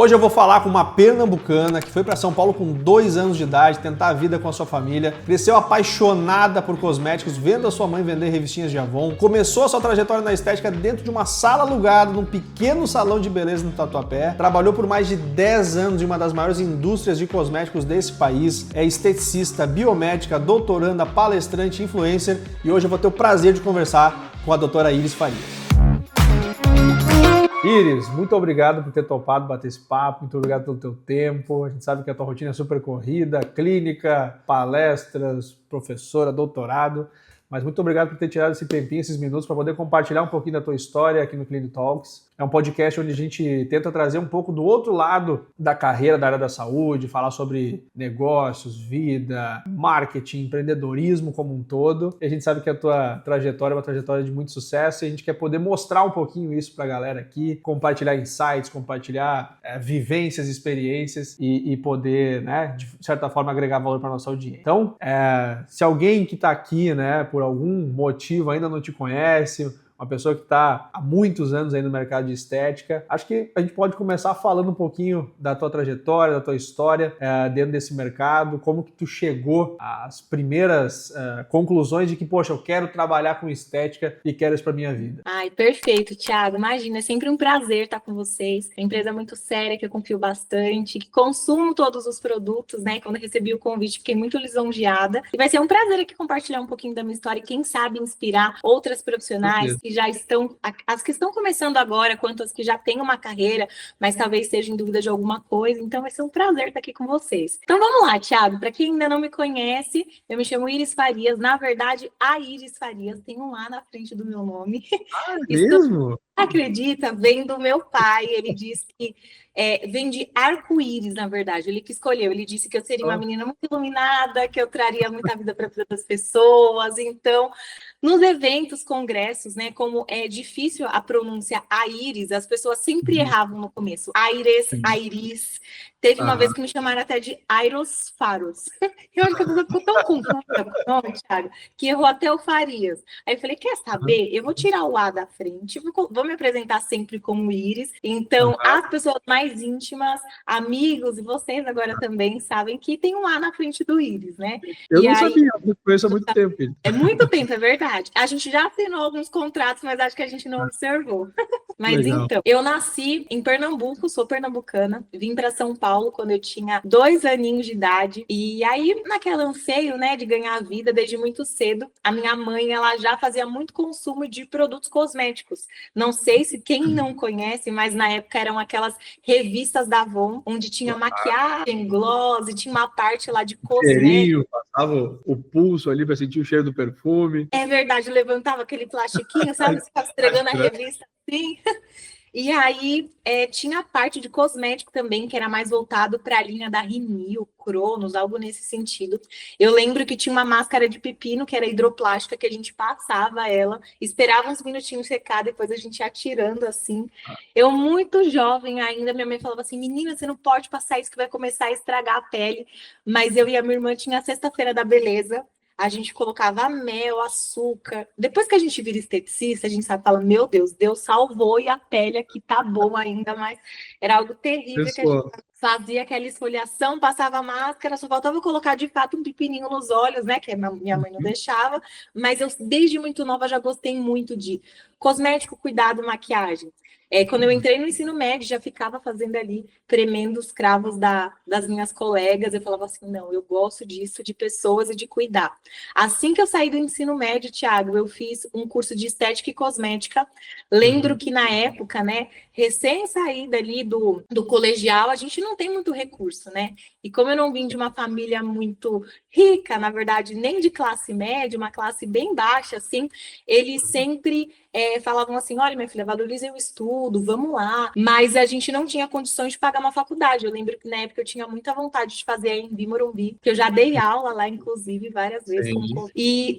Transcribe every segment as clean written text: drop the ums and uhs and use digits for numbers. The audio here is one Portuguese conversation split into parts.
Hoje eu vou falar com uma pernambucana que foi para São Paulo com 2 anos de idade, tentar a vida com a sua família, cresceu apaixonada por cosméticos, vendo a sua mãe vender revistinhas de Avon, começou a sua trajetória na estética dentro de uma sala alugada num pequeno salão de beleza no Tatuapé, trabalhou por mais de 10 anos em uma das maiores indústrias de cosméticos desse país, é esteticista, biomédica, doutoranda, palestrante, influencer e hoje eu vou ter o prazer de conversar com a doutora Iris Farias. Iris, muito obrigado por ter topado bater esse papo, muito obrigado pelo teu tempo. A gente sabe que a tua rotina é super corrida, clínica, palestras, professora, doutorado, mas muito obrigado por ter tirado esse tempinho, esses minutos para poder compartilhar um pouquinho da tua história aqui no Clini Talks. É um podcast onde a gente tenta trazer um pouco do outro lado da carreira da área da saúde, falar sobre negócios, vida, marketing, empreendedorismo como um todo. E a gente sabe que a tua trajetória é uma trajetória de muito sucesso e a gente quer poder mostrar um pouquinho isso para a galera aqui, compartilhar insights, compartilhar vivências, experiências e poder, né, de certa forma, agregar valor para a nossa audiência. Então, se alguém que está aqui, né, por algum motivo ainda não te conhece, uma pessoa que está há muitos anos aí no mercado de estética. Acho que a gente pode começar falando um pouquinho da tua trajetória, da tua história dentro desse mercado, como que tu chegou às primeiras conclusões de que, poxa, eu quero trabalhar com estética e quero isso para minha vida. Ai, perfeito, Thiago. Imagina, é sempre um prazer estar com vocês. É uma empresa muito séria, que eu confio bastante, que consumo todos os produtos, né? Quando eu recebi o convite, fiquei muito lisonjeada. E vai ser um prazer aqui compartilhar um pouquinho da minha história e, quem sabe, inspirar outras profissionais que já estão, as que estão começando agora, quanto as que já têm uma carreira, mas talvez estejam em dúvida de alguma coisa. Então vai ser um prazer estar aqui com vocês. Então vamos lá, Thiago. Para quem ainda não me conhece, eu me chamo Iris Farias. Na verdade, a Iris Farias tem um A na frente do meu nome. Ah, mesmo? Acredita, vem do meu pai. Ele disse que vem de arco-íris, na verdade. Ele que escolheu. Ele disse que eu seria uma menina muito iluminada, que eu traria muita vida para todas as pessoas. Então, nos eventos, congressos, né, como é difícil a pronúncia Aires, as pessoas sempre erravam no começo. Aires, Airis. Teve uma vez que me chamaram até de Airos Faros. Eu acho que a pessoa ficou tão confusa com o nome, Thiago, que errou até o Farias. Aí eu falei, quer saber? Eu vou tirar o A da frente, vou me apresentar sempre como Iris. Então, as pessoas mais íntimas, amigos, e vocês agora também sabem que tem um A na frente do Iris, né? Eu não sabia, eu conheço há muito tempo. É muito tempo, é verdade. A gente já assinou alguns contratos, mas acho que a gente não observou. Mas legal. Então, eu nasci em Pernambuco, sou pernambucana, vim para São Paulo quando eu tinha 2 aninhos de idade, e aí naquele anseio, né, de ganhar a vida desde muito cedo, a minha mãe, ela já fazia muito consumo de produtos cosméticos. Não sei se quem não conhece, mas na época eram aquelas revistas da Avon, onde tinha maquiagem, gloss, e tinha uma parte lá de cosméticos. Passava o pulso ali para sentir o cheiro do perfume. É verdade, levantava aquele plastiquinho, sabe? Você ficava entregando a revista assim. E aí tinha a parte de cosmético também, que era mais voltado para a linha da Rinil, Cronos, algo nesse sentido. Eu lembro que tinha uma máscara de pepino, que era hidroplástica, que a gente passava ela, esperava uns minutinhos secar, depois a gente ia atirando assim. Eu, muito jovem ainda, minha mãe falava assim, menina, você não pode passar isso que vai começar a estragar a pele. Mas eu e a minha irmã tinha a sexta-feira da beleza, a gente colocava mel, açúcar. Depois que a gente vira esteticista, a gente sabe, fala, meu Deus, Deus salvou e a pele aqui tá boa ainda, mas era algo terrível que a gente fazia aquela esfoliação, passava máscara, só faltava colocar de fato um pepininho nos olhos, né, que a minha mãe não deixava, mas eu desde muito nova já gostei muito de cosmético, cuidado, maquiagem. Quando eu entrei no ensino médio, já ficava fazendo ali, premendo os cravos das minhas colegas. Eu falava assim, não, eu gosto disso, de pessoas e de cuidar. Assim que eu saí do ensino médio, Thiago, eu fiz um curso de estética e cosmética. Lembro que na época, né, recém-saída ali do colegial, a gente não tem muito recurso, né? E como eu não vim de uma família muito rica, na verdade, nem de classe média, uma classe bem baixa, assim, eles sempre falavam assim, olha, minha filha, valorize o estudo, vamos lá. Mas a gente não tinha condições de pagar uma faculdade. Eu lembro que na época eu tinha muita vontade de fazer a Embi Morumbi, que eu já dei aula lá, inclusive, várias vezes.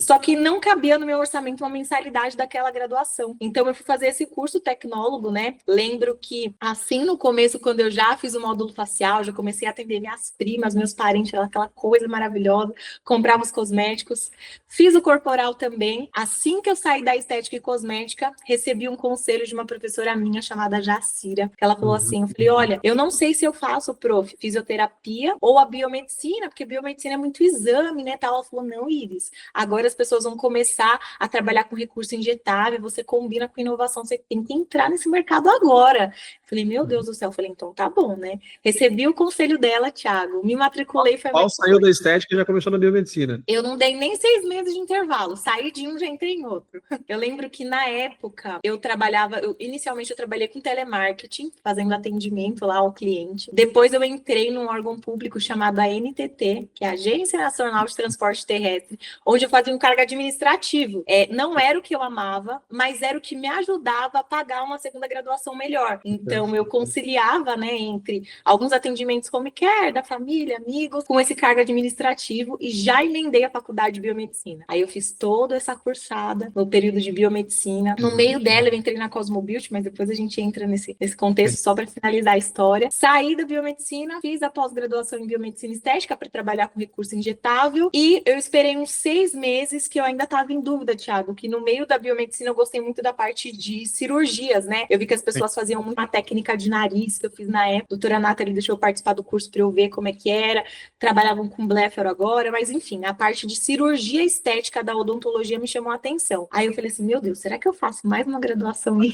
Só que não cabia no meu orçamento uma mensalidade daquela graduação. Então eu fui fazer esse curso tecnólogo, né? Lembro que, assim, no começo, quando eu já fiz o módulo facial, já comecei a atender minhas primas, meus parentes, aquela coisa maravilhosa, comprava os cosméticos. Fiz o corporal também. Assim que eu saí da estética e cosmética, biomédica, recebi um conselho de uma professora minha chamada Jacira, que ela falou assim, eu falei, olha, eu não sei se eu faço, prof, fisioterapia ou a biomedicina, porque biomedicina é muito exame, né, tal. Ela falou, não, Iris, agora as pessoas vão começar a trabalhar com recurso injetável, você combina com inovação, você tem que entrar nesse mercado agora. Eu falei, meu Deus do céu, eu falei, então tá bom, né? Recebi o conselho dela, Thiago, me matriculei, foi Qual saiu da estética e já começou na biomedicina? eu não dei nem 6 meses de intervalo, saí de um, já entrei em outro. Eu lembro que na época eu trabalhava, inicialmente eu trabalhei com telemarketing, fazendo atendimento lá ao cliente. Depois eu entrei num órgão público chamado ANTT, que é a Agência Nacional de Transporte Terrestre, onde eu fazia um cargo administrativo. Não era o que eu amava, mas era o que me ajudava a pagar uma segunda graduação melhor. Então eu conciliava, né, entre alguns atendimentos home care, da família, amigos, com esse cargo administrativo e já emendei a faculdade de biomedicina. Aí eu fiz toda essa cursada no período de biomedicina. No meio dela eu entrei na Cosmobuilt, mas depois a gente entra nesse contexto só para finalizar a história. Saí da biomedicina, fiz a pós-graduação em biomedicina estética para trabalhar com recurso injetável e eu esperei uns 6 meses que eu ainda estava em dúvida, Thiago, que no meio da biomedicina eu gostei muito da parte de cirurgias, né? Eu vi que as pessoas faziam uma técnica de nariz que eu fiz na época. A doutora Nathalie deixou eu participar do curso para eu ver como é que era. Trabalhavam com blefaro agora, mas enfim, a parte de cirurgia estética da odontologia me chamou a atenção. Aí eu falei assim, meu Deus, será que eu faço mais uma graduação em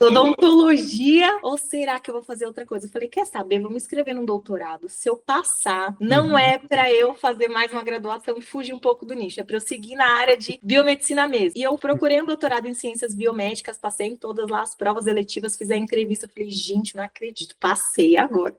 odontologia ou será que eu vou fazer outra coisa? Eu falei, quer saber, vou me inscrever num doutorado. Se eu passar, não é para eu fazer mais uma graduação e fugir um pouco do nicho, é para eu seguir na área de biomedicina mesmo. E eu procurei um doutorado em ciências biomédicas, passei em todas lá as provas eletivas, fiz a entrevista, falei, gente, não acredito, passei agora.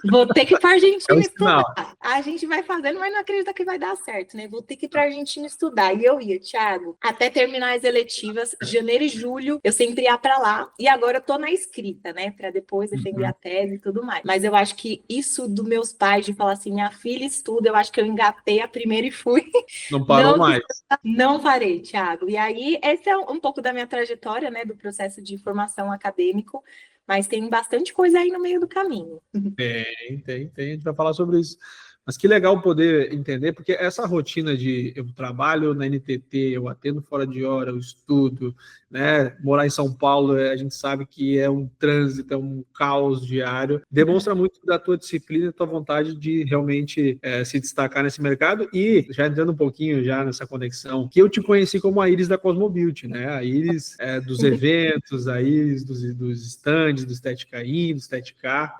Vou ter que ir para a Argentina estudar. A gente vai fazendo, mas não acredita que vai dar certo, né? Vou ter que ir para a Argentina estudar. E eu ia, Thiago, até terminar as eletivas, janeiro e julho, eu sempre ia para lá. E agora eu tô na escrita, né? Para depois defender a tese e tudo mais. Mas eu acho que isso dos meus pais, de falar assim, minha filha estuda, eu acho que eu engatei a primeira e fui. Não parou mais. Não parei, Thiago. E aí, esse é um pouco da minha trajetória, né? Do processo de formação acadêmico. Mas tem bastante coisa aí no meio do caminho. Tem. A gente vai falar sobre isso. Mas que legal poder entender, porque essa rotina de eu trabalho na NTT, eu atendo fora de hora, eu estudo, né? Morar em São Paulo, a gente sabe que é um trânsito, é um caos diário. Demonstra muito da tua disciplina e tua vontade de realmente se destacar nesse mercado. E, já entrando um pouquinho já nessa conexão, que eu te conheci como a Iris da Cosmobuilt, né? A Iris dos eventos, a Iris dos stands, do Estética In, do Estética.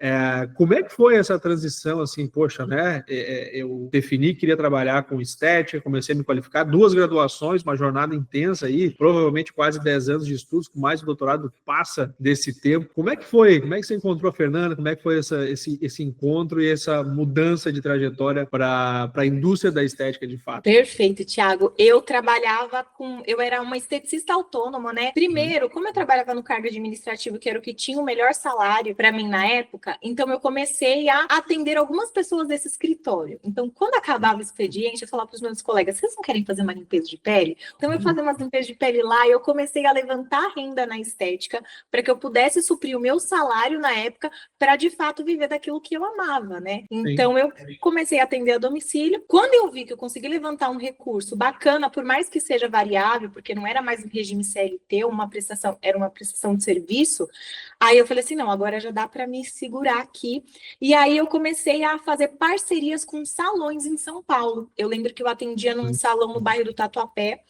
Como é que foi essa transição, assim, poxa, né? Eu defini que queria trabalhar com estética, comecei a me qualificar, 2 graduações, uma jornada intensa aí, provavelmente quase 10 anos de estudos, com mais um doutorado passa desse tempo. Como é que foi? Como é que você encontrou a Fernanda? Como é que foi esse encontro e essa mudança de trajetória para a indústria da estética, de fato? Perfeito, Thiago. Eu era uma esteticista autônoma, né? Primeiro, como eu trabalhava no cargo administrativo, que era o que tinha o melhor salário para mim na época, então eu comecei a atender algumas pessoas desse escritório. Então, quando acabava o expediente, eu falava para os meus colegas, vocês não querem fazer uma limpeza de pele? Então, eu fazia uma limpeza de pele lá e eu comecei a levantar renda na estética para que eu pudesse suprir o meu salário na época para, de fato, viver daquilo que eu amava, né? Então, eu comecei a atender a domicílio. Quando eu vi que eu consegui levantar um recurso bacana, por mais que seja variável, porque não era mais um regime CLT, era uma prestação de serviço, aí eu falei assim, não, agora já dá para me segurar aqui. E aí eu comecei a fazer parcerias com salões em São Paulo. Eu lembro que eu atendia num salão no bairro do Tatuapé,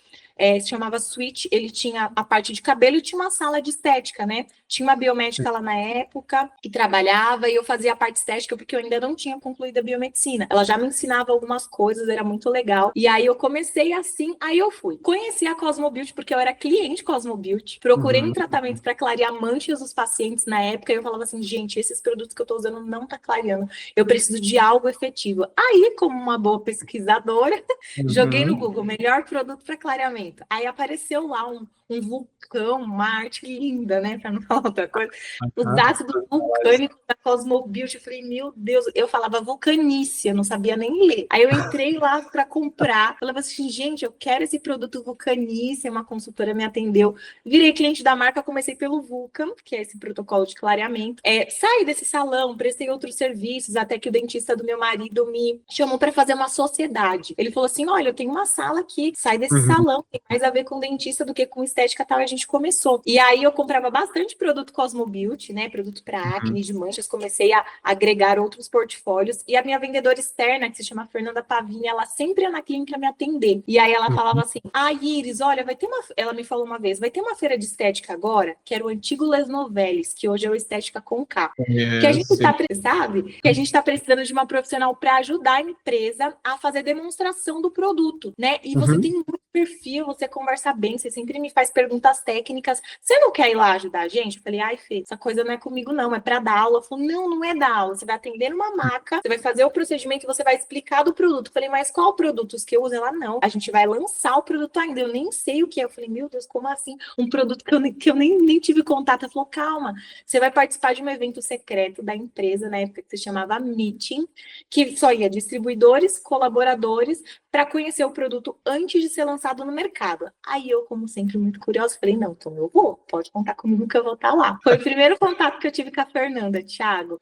se chamava Switch, ele tinha a parte de cabelo e tinha uma sala de estética, né? Tinha uma biomédica lá na época que trabalhava e eu fazia a parte estética porque eu ainda não tinha concluído a biomedicina. Ela já me ensinava algumas coisas, era muito legal. E aí eu comecei assim, aí eu fui. Conheci a Cosmobuilt porque eu era cliente Cosmobuilt. Procurei um tratamento para clarear manchas dos pacientes na época e eu falava assim, gente, esses produtos que eu tô usando não tá clareando. Eu preciso de algo efetivo. Aí, como uma boa pesquisadora, joguei no Google, melhor produto para clareamento. Aí apareceu lá um vulcão, uma arte linda, né? Para não falar outra coisa. Os ácidos vulcânicos da Cosmobuilt. Eu falei, meu Deus, eu falava vulcanícia, eu não sabia nem ler. Aí eu entrei lá para comprar. Falava assim, gente, eu quero esse produto vulcanícia. Uma consultora me atendeu. Virei cliente da marca, comecei pelo Vulcan, que é esse protocolo de clareamento. Saí desse salão, prestei outros serviços, até que o dentista do meu marido me chamou para fazer uma sociedade. Ele falou assim, olha, eu tenho uma sala aqui, sai desse salão, tem mais a ver com dentista do que com estética. estética tal, a gente começou. E aí eu comprava bastante produto Cosmo Beauty, né? Produto para acne, de manchas. Comecei a agregar outros portfólios. E a minha vendedora externa, que se chama Fernanda Pavini, ela sempre ia na clínica me atender. E aí ela falava assim, Iris, olha, vai ter uma... Ela me falou uma vez, vai ter uma feira de estética agora, que era o antigo Les Novelis, que hoje é o Estética com K. Que a gente tá, sabe? Que a gente tá precisando de uma profissional para ajudar a empresa a fazer demonstração do produto, né? E você tem muito perfil, você conversa bem, você sempre me faz perguntas técnicas. Você não quer ir lá ajudar a gente? Eu falei, ai, Fê, essa coisa não é comigo, não, é para dar aula. Ela falou, não, não é dar aula. Você vai atender numa maca, você vai fazer o procedimento, você vai explicar do produto. Eu falei, mas qual produto que eu uso? Ela, não. A gente vai lançar o produto ainda. Eu nem sei o que é. Eu falei, meu Deus, como assim? Um produto que eu nem tive contato. Ela falou, calma, você vai participar de um evento secreto da empresa, na época que se chamava Meeting, que só ia distribuidores, colaboradores, para conhecer o produto antes de ser lançado no mercado. Aí eu, como sempre, muito curiosa, falei, não, então eu vou, pode contar comigo que eu vou estar lá. Foi o primeiro contato que eu tive com a Fernanda, Thiago.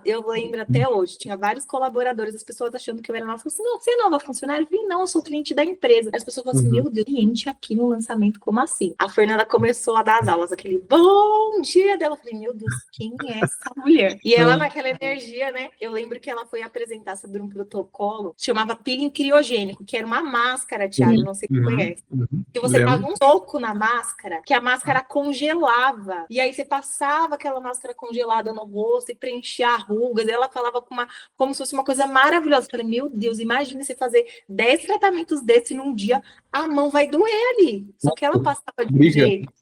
Eu lembro até hoje, tinha vários colaboradores, as pessoas achando que eu era nova, falaram assim, não, você é nova funcionária? Eu falei, não, eu sou cliente da empresa. As pessoas falaram assim, meu Deus, cliente aqui no lançamento, como assim? A Fernanda começou a dar as aulas, aquele bom dia dela. Eu falei, meu Deus, quem é essa mulher? E ela naquela energia, né? Eu lembro que ela foi apresentar sobre um protocolo, chamava peeling criogênico, que era uma máscara, Thiago, não sei se você conhece. Que você dava um soco na máscara, que a máscara congelava. E aí você passava aquela máscara congelada no rosto e preenchia rugas. E ela falava como se fosse uma coisa maravilhosa. Eu falei, meu Deus, imagine você fazer 10 tratamentos desse num dia, a mão vai doer ali. Só que ela passava de um jeito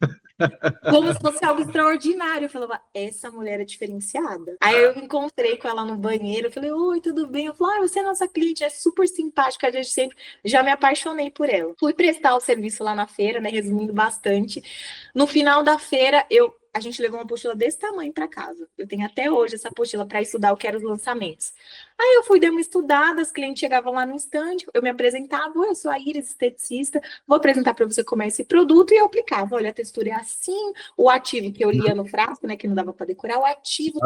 como se fosse algo extraordinário. Eu falava, essa mulher é diferenciada. Aí eu encontrei com ela no banheiro, eu falei, oi, tudo bem? Eu falei, você é nossa cliente, é super simpática, a gente sempre... Já me apaixonei por ela. Fui prestar o serviço lá na feira, né, resumindo bastante. No final da feira, a gente levou uma apostila desse tamanho para casa. Eu tenho até hoje essa apostila para estudar o que eram os lançamentos. Aí eu fui, dei uma estudada, as clientes chegavam lá no stand, eu me apresentava, eu sou a Iris, esteticista, vou apresentar para você como é esse produto, e eu aplicava, olha, a textura é assim, o ativo que eu lia no frasco, né, que não dava para decorar, o ativo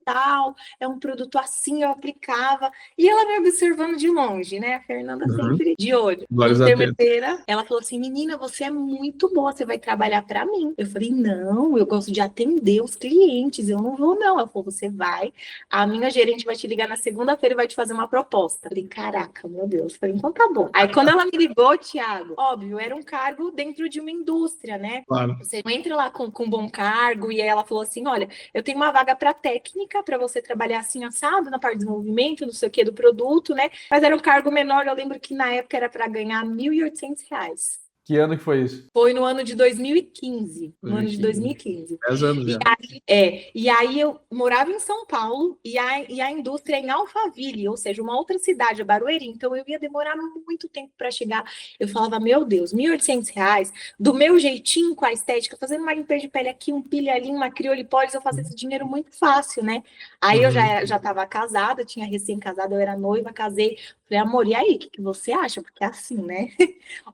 tal, é um produto assim, eu aplicava, e ela me observando de longe, né, a Fernanda sempre de olho. Intermediária, ela falou assim, menina, você é muito boa, você vai trabalhar para mim. Eu falei, não, eu gosto de atender os clientes, eu não vou não. Ela falou, você vai, a minha gerente vai te ligar na segunda-feira e vai te fazer uma proposta. Eu falei, caraca, meu Deus. Eu falei, então tá bom. Aí quando ela me ligou, Thiago, óbvio, era um cargo dentro de uma indústria, né? Claro. Você entra lá com um bom cargo, e aí ela falou assim, olha, eu tenho uma vaga para técnica, para você trabalhar assim, assado, na parte de desenvolvimento, não sei o que, do produto, né? Mas era um cargo menor, eu lembro que na época era para ganhar R$1.800. Que ano que foi isso? Foi no ano de 2015. No ano de 2015. 10 anos já. E aí eu morava em São Paulo e a indústria em Alphaville, ou seja, uma outra cidade, Barueri. Então eu ia demorar muito tempo para chegar. Eu falava, meu Deus, R$1.800, do meu jeitinho com a estética, fazendo uma limpeza de pele aqui, um pile ali, uma criolipólise, eu fazia esse dinheiro muito fácil, né? Aí eu já estava casada, tinha recém-casada, eu era noiva, casei. Falei, amor, e aí, o que você acha? Porque é assim, né?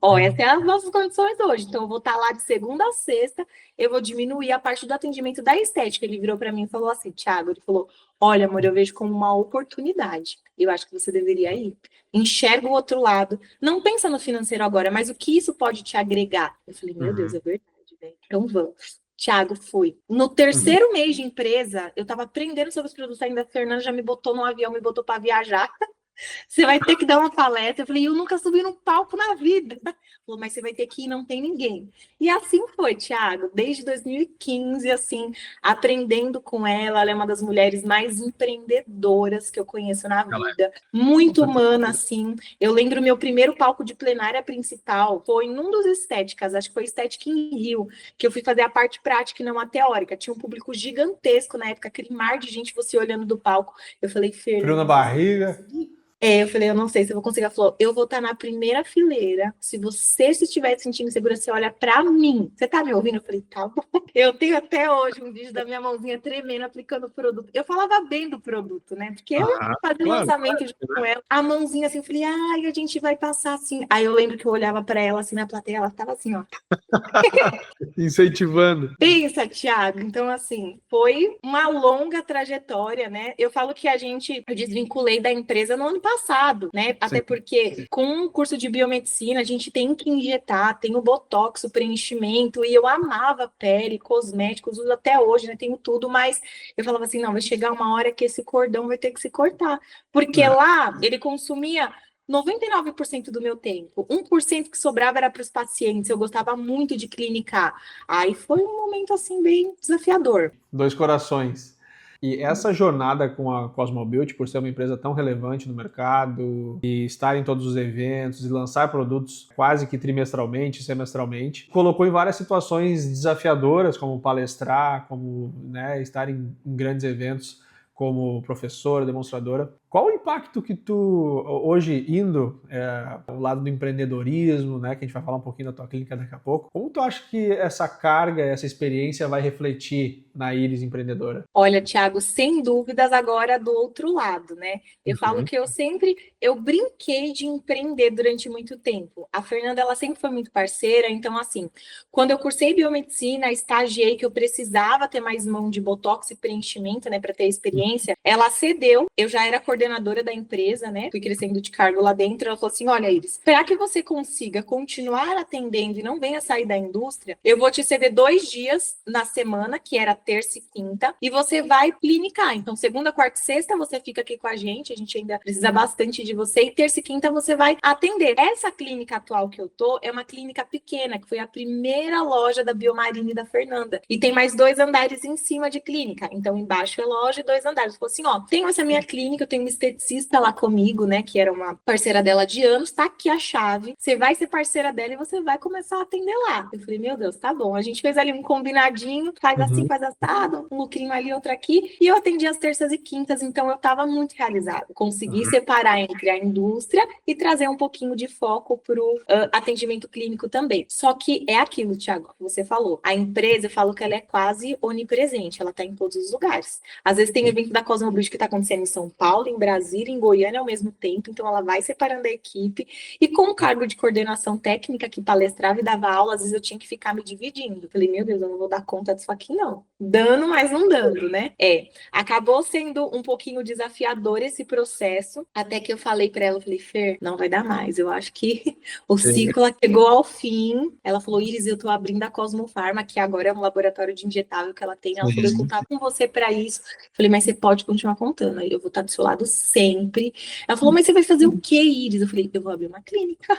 Ó, essas são as nossas condições hoje. Então, eu vou estar lá de segunda a sexta, eu vou diminuir a parte do atendimento da estética. Ele virou para mim e falou assim, Thiago, ele falou, olha, amor, eu vejo como uma oportunidade. Eu acho que você deveria ir. Enxerga o outro lado. Não pensa no financeiro agora, mas o que isso pode te agregar? Eu falei, meu Deus, é verdade, velho. Então, vamos. Thiago, fui. No terceiro mês de empresa, eu estava aprendendo sobre os produtos ainda. A Fernanda já me botou no avião, me botou para viajar. Você vai ter que dar uma palestra. Eu falei, eu nunca subi num palco na vida. Falou, mas você vai ter que ir, não tem ninguém. E assim foi, Thiago, desde 2015, assim, aprendendo com ela. Ela é uma das mulheres mais empreendedoras que eu conheço na vida. Muito humana, assim. Eu lembro meu primeiro palco de plenária principal foi em um dos estéticas, acho que foi Estética em Rio, que eu fui fazer a parte prática e não a teórica. Tinha um público gigantesco na época, aquele mar de gente, você olhando do palco. Eu falei, Fer... Frio na barriga. Eu falei, eu não sei se eu vou conseguir. Ela falou, eu vou estar na primeira fileira. Se você estiver sentindo insegurança, você olha pra mim. Você tá me ouvindo? Eu falei, tá bom. Eu tenho até hoje um vídeo da minha mãozinha tremendo aplicando o produto. Eu falava bem do produto, né? Porque eu fazia lançamento junto com ela. A mãozinha assim, eu falei, ai, a gente vai passar assim. Aí eu lembro que eu olhava pra ela assim na plateia, ela tava assim, ó. Incentivando. Pensa, Thiago. Então, assim, foi uma longa trajetória, né? Eu falo que eu desvinculei da empresa no ano passado, né? Até porque com o curso de biomedicina a gente tem que injetar, tem o botox, o preenchimento, e eu amava pele, cosméticos, uso até hoje, né? Tenho tudo, mas eu falava assim, não, vai chegar uma hora que esse cordão vai ter que se cortar, porque lá ele consumia 99% do meu tempo. 1% que sobrava era para os pacientes. Eu gostava muito de clinicar. Aí foi um momento assim bem desafiador. Dois corações. E essa jornada com a Cosmobuilt, por ser uma empresa tão relevante no mercado, e estar em todos os eventos, e lançar produtos quase que trimestralmente, semestralmente, colocou em várias situações desafiadoras, como palestrar, como, né, estar em grandes eventos como professora, demonstradora. Qual o impacto que tu, hoje, indo ao lado do empreendedorismo, né, que a gente vai falar um pouquinho da tua clínica daqui a pouco, como tu acha que essa carga, essa experiência vai refletir na Iris empreendedora? Olha, Thiago, sem dúvidas agora do outro lado, né? Eu falo que eu brinquei de empreender durante muito tempo. A Fernanda, ela sempre foi muito parceira, então assim, quando eu cursei biomedicina, estagiei que eu precisava ter mais mão de botox e preenchimento, né, para ter experiência, ela cedeu, eu já era coordenadora da empresa, né? Fui crescendo de cargo lá dentro, ela falou assim: "Olha, Iris, para que você consiga continuar atendendo e não venha sair da indústria, eu vou te ceder 2 dias na semana, que era terça e quinta, e você vai clinicar. Então, segunda, quarta e sexta você fica aqui com a gente ainda precisa bastante de você, e terça e quinta você vai atender. Essa clínica atual que eu tô é uma clínica pequena, que foi a primeira loja da Biomarine da Fernanda, e tem mais 2 andares em cima de clínica. Então, embaixo é loja e 2 andares. Falou assim, ó, tenho essa minha clínica, eu tenho uma esteticista lá comigo, né, que era uma parceira dela de anos, tá aqui a chave, você vai ser parceira dela e você vai começar a atender lá. Eu falei, meu Deus, tá bom. A gente fez ali um combinadinho, faz assim, faz assado, um lucrinho ali, outro aqui, e eu atendi as terças e quintas, então eu estava muito realizada. Consegui separar entre a indústria e trazer um pouquinho de foco para o atendimento clínico também. Só que é aquilo, Thiago, que você falou. A empresa, eu falo que ela é quase onipresente, ela está em todos os lugares. Às vezes tem evento da Cosmobuilt que está acontecendo em São Paulo, em Brasília, em Goiânia ao mesmo tempo, então ela vai separando a equipe, e com o cargo de coordenação técnica, que palestrava e dava aula, às vezes eu tinha que ficar me dividindo. Falei, meu Deus, eu não vou dar conta disso aqui, não. Dando, mas não dando, né? Acabou sendo um pouquinho desafiador esse processo, até que eu falei para ela, eu falei, Fer, não vai dar mais, eu acho que o ciclo chegou ao fim. Ela falou, Iris, eu tô abrindo a Cosmofarma, que agora é um laboratório de injetável que ela tem. Ela falou, eu contar com você para isso. Eu falei, mas você pode continuar contando, aí eu vou estar do seu lado sempre. Ela falou, mas você vai fazer o quê, Iris? Eu falei, eu vou abrir uma clínica.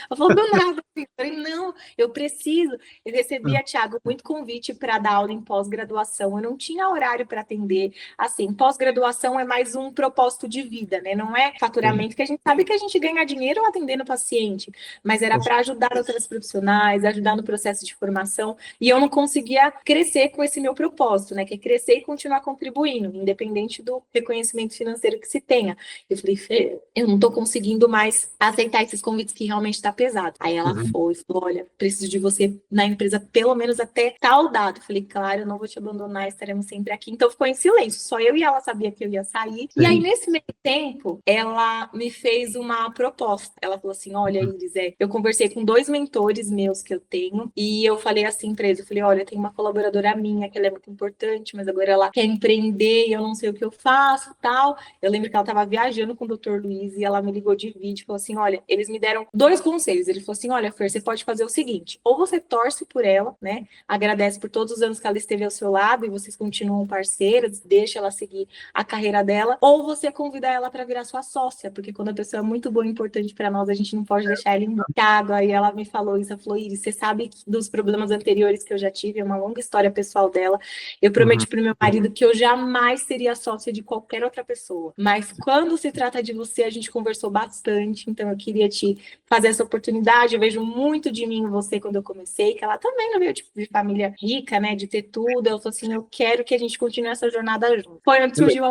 Ela falou, do nada. Eu falei, não, eu preciso. Eu recebia, Thiago, muito convite para dar aula em pós-graduação. Eu não tinha horário para atender. Assim, pós-graduação é mais um propósito de vida, né? Não é faturamento, que a gente sabe que a gente ganha dinheiro atendendo o paciente, mas era para ajudar outras profissionais, ajudar no processo de formação, e eu não conseguia crescer com esse meu propósito, né? Que é crescer e continuar contribuindo, independente do reconhecimento financeiro que se tenha. Eu falei, Fê, eu não estou conseguindo mais aceitar esses convites que realmente está pesado. Aí ela falou, olha, preciso de você na empresa pelo menos até tal data. Eu falei, claro, eu não vou te abandonar, estaremos sempre aqui. Então ficou em silêncio, só eu e ela sabia que eu ia sair. E aí, nesse meio tempo, ela me fez uma proposta. Ela falou assim, olha, Iris, eu conversei com 2 mentores meus que eu tenho, e eu falei assim pra eles, eu falei, olha, tem uma colaboradora minha que ela é muito importante, mas agora ela quer empreender e eu não sei o que eu faço, tal. Eu lembro que ela estava viajando com o Dr. Luiz e ela me ligou de vídeo e falou assim, olha, eles me deram 2 conselhos. Ele falou assim, olha, Fer, você pode fazer o seguinte, ou você torce por ela, né, agradece por todos os anos que ela esteve ao seu lado e vocês continuam parceiras, deixa ela seguir a carreira dela, ou você convida ela para virar sua sócia, porque quando a pessoa é muito boa e importante para nós, a gente não pode deixar ela embora. Aí ela me falou isso, ela falou, Iris, você sabe dos problemas anteriores que eu já tive, é uma longa história pessoal dela, eu prometi pro meu marido que eu jamais seria sócia de qualquer outra pessoa, mas quando se trata de você, a gente conversou bastante, então eu queria te fazer essa oportunidade, eu vejo muito de mim em você quando eu comecei, que ela também não veio tipo, de família rica, né, de ter tudo, ela falou assim, eu quero que a gente continue essa jornada junto. Foi onde surgiu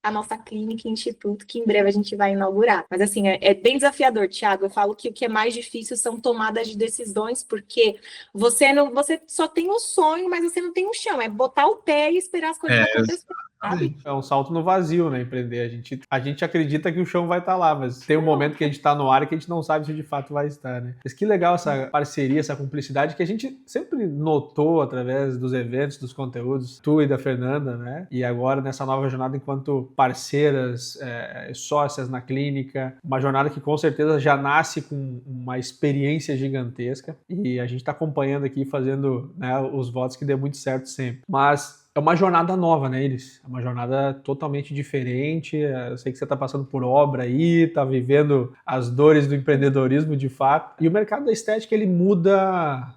a nossa clínica e instituto, que em breve a gente vai inaugurar. Mas assim, é bem desafiador, Thiago. Eu falo que o que é mais difícil são tomadas de decisões, porque você só tem o sonho, mas você não tem o chão. É botar o pé e esperar as coisas acontecerem. sabe? É um salto no vazio, né, empreender. A gente acredita que o chão vai estar lá, mas tem um momento que a gente está no ar que a gente não sabe se de fato vai estar, né? Mas que legal essa parceria, essa cumplicidade que a gente sempre notou através dos eventos, dos conteúdos, tu e da Fernanda, né? E agora nessa nova jornada enquanto parceiras, sócias na clínica, uma jornada que com certeza já nasce com uma experiência gigantesca e a gente está acompanhando aqui, fazendo, né, os votos que dê muito certo sempre. Mas é uma jornada nova, né, Iris? É uma jornada totalmente diferente. Eu sei que você está passando por obra aí, está vivendo as dores do empreendedorismo de fato. E o mercado da estética, ele muda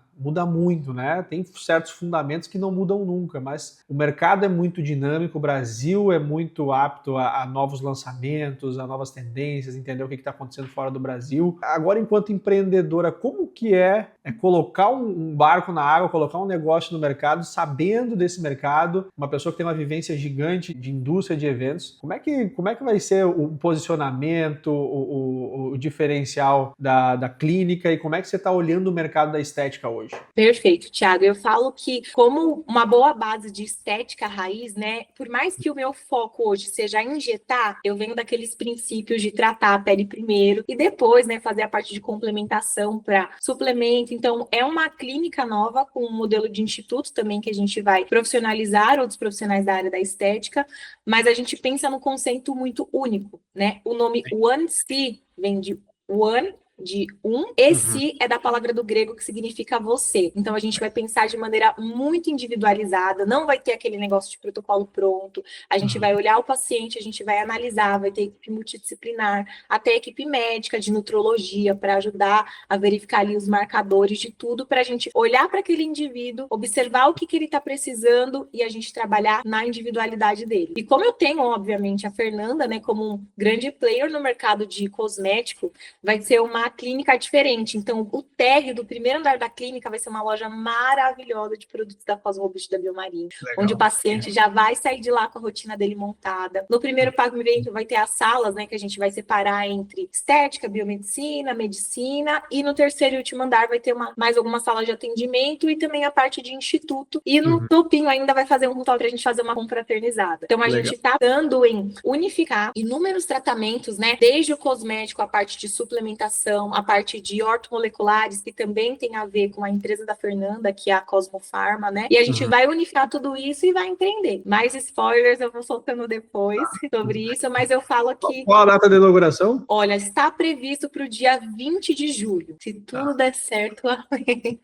muito, né? Tem certos fundamentos que não mudam nunca, mas o mercado é muito dinâmico, o Brasil é muito apto a novos lançamentos, a novas tendências, entender o que está acontecendo fora do Brasil. Agora, enquanto empreendedora, como que é colocar um barco na água, colocar um negócio no mercado, sabendo desse mercado, uma pessoa que tem uma vivência gigante de indústria de eventos, como é que vai ser o posicionamento, o diferencial da clínica e como é que você está olhando o mercado da estética hoje? Perfeito, Thiago. Eu falo que, como uma boa base de estética raiz, né? Por mais que o meu foco hoje seja injetar, eu venho daqueles princípios de tratar a pele primeiro e depois, né, fazer a parte de complementação para suplemento. Então, é uma clínica nova com um modelo de instituto também que a gente vai profissionalizar outros profissionais da área da estética, mas a gente pensa num conceito muito único, né? O nome One C vem de One, de e si é da palavra do grego que significa você. Então a gente vai pensar de maneira muito individualizada, não vai ter aquele negócio de protocolo pronto, a gente vai olhar o paciente, a gente vai analisar, vai ter equipe multidisciplinar, até equipe médica de nutrologia para ajudar a verificar ali os marcadores de tudo, para a gente olhar para aquele indivíduo, observar o que ele está precisando e a gente trabalhar na individualidade dele. E como eu tenho, obviamente, a Fernanda, né, como um grande player no mercado de cosmético, vai ser uma clínica diferente. Então, o térreo do primeiro andar da clínica vai ser uma loja maravilhosa de produtos da Cosmobit da Biomarine, onde o paciente já vai sair de lá com a rotina dele montada. No primeiro pavimento vai ter as salas, né, que a gente vai separar entre estética, biomedicina, medicina, e no terceiro e último andar vai ter mais algumas salas de atendimento e também a parte de instituto. E no topinho ainda vai fazer um ritual para a gente fazer uma confraternizada. Então, a gente está dando em unificar inúmeros tratamentos, né, desde o cosmético, a parte de suplementação, a parte de ortomoleculares, que também tem a ver com a empresa da Fernanda, que é a Cosmofarma, né? E a gente vai unificar tudo isso e vai empreender. Mais spoilers eu vou soltando depois sobre isso, mas eu falo que... Qual a data de inauguração? Olha, está previsto para o dia 20 de julho. Se tudo der certo, amém.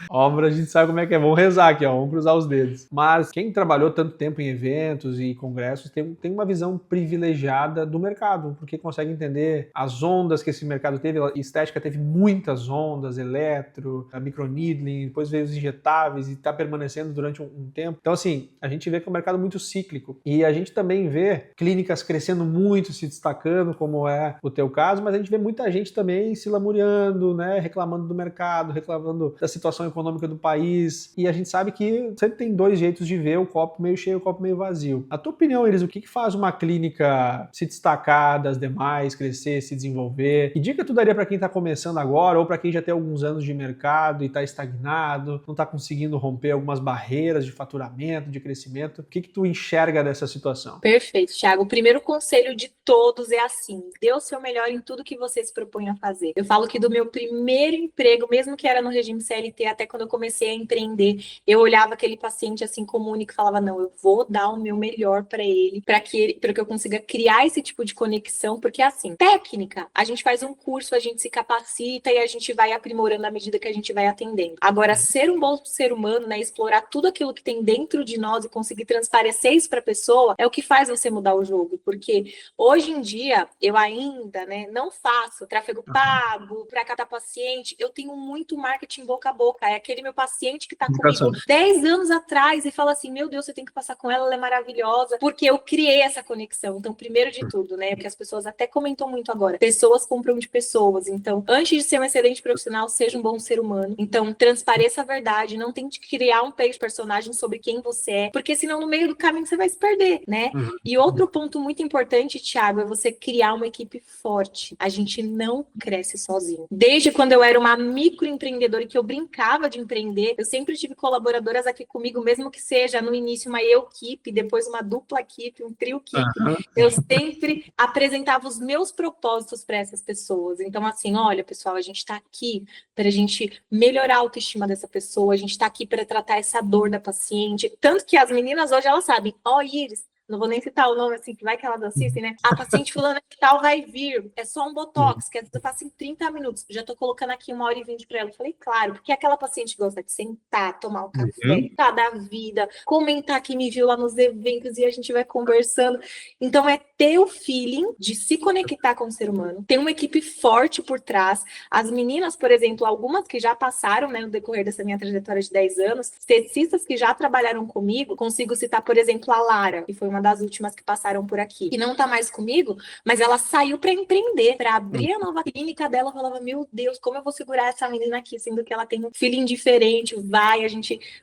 Obra, a gente sabe como é que é. Vamos rezar aqui, ó. Vamos cruzar os dedos. Mas quem trabalhou tanto tempo em eventos e congressos tem uma visão privilegiada do mercado, porque consegue entender as ondas que esse mercado teve. A estética teve muitas ondas, eletro, a microneedling, depois veio os injetáveis e está permanecendo durante um tempo. Então, assim, a gente vê que é um mercado muito cíclico. E a gente também vê clínicas crescendo muito, se destacando, como é o teu caso, mas a gente vê muita gente também se lamuriando, né? Reclamando do mercado, reclamando da situação econômica do país, e a gente sabe que sempre tem dois jeitos de ver o copo meio cheio e o copo meio vazio. A tua opinião, Iris, o que faz uma clínica se destacar das demais, crescer, se desenvolver? Que dica tu daria para quem está começando agora ou para quem já tem alguns anos de mercado e está estagnado, não está conseguindo romper algumas barreiras de faturamento, de crescimento? O que tu enxerga dessa situação? Perfeito, Thiago. O primeiro conselho de todos é assim: dê o seu melhor em tudo que você se propõe a fazer. Eu falo que do meu primeiro emprego, mesmo que era no regime CLT, até quando eu comecei a empreender, eu olhava aquele paciente assim comum e falava, não, eu vou dar o meu melhor para ele, para que eu consiga criar esse tipo de conexão, porque assim, técnica, a gente faz um curso, a gente se capacita e a gente vai aprimorando à medida que a gente vai atendendo. Agora, ser um bom ser humano, né, explorar tudo aquilo que tem dentro de nós e conseguir transparecer isso para a pessoa, é o que faz você mudar o jogo, porque hoje em dia, eu ainda, né, não faço tráfego pago para captar paciente, eu tenho muito marketing boca a boca, é aquele meu paciente que está comigo 10 anos atrás e fala assim, meu Deus, você tem que passar com ela, ela é maravilhosa, porque eu criei essa conexão. Então, primeiro de tudo, né, porque as pessoas até comentam muito agora, pessoas compram de pessoas, então, antes de ser um excelente profissional, seja um bom ser humano. Então, transpareça a verdade, não tente criar um personagem sobre quem você é, porque senão no meio do caminho você vai se perder, né? E outro ponto muito importante, Thiago, é você criar uma equipe forte. A gente não cresce sozinho. Desde quando eu era uma microempreendedora que eu brincava gostava de empreender, eu sempre tive colaboradoras aqui comigo, mesmo que seja no início uma eu-equipe, depois uma dupla equipe, um trio-equipe. Eu sempre apresentava os meus propósitos para essas pessoas. Então, assim, olha, pessoal, a gente está aqui para a gente melhorar a autoestima dessa pessoa, a gente está aqui para tratar essa dor da paciente. Tanto que as meninas hoje, elas sabem, Iris, não vou nem citar o nome, assim, que vai que elas assistem, né? A paciente fulana de tal vai vir, é só um botox, que eu faço em 30 minutos. Já tô colocando aqui 1h20 para ela. Eu falei, claro, porque aquela paciente gosta de sentar, tomar um café, tá da vida, comentar que me viu lá nos eventos e a gente vai conversando. Então, é ter o feeling de se conectar com o ser humano, ter uma equipe forte por trás. As meninas, por exemplo, algumas que já passaram, né, no decorrer dessa minha trajetória de 10 anos, esteticistas que já trabalharam comigo, consigo citar, por exemplo, a Lara, que foi uma das últimas que passaram por aqui, que não tá mais comigo, mas ela saiu para empreender, para abrir a nova clínica dela. Eu falava, meu Deus, como eu vou segurar essa menina aqui, sendo que ela tem um feeling diferente,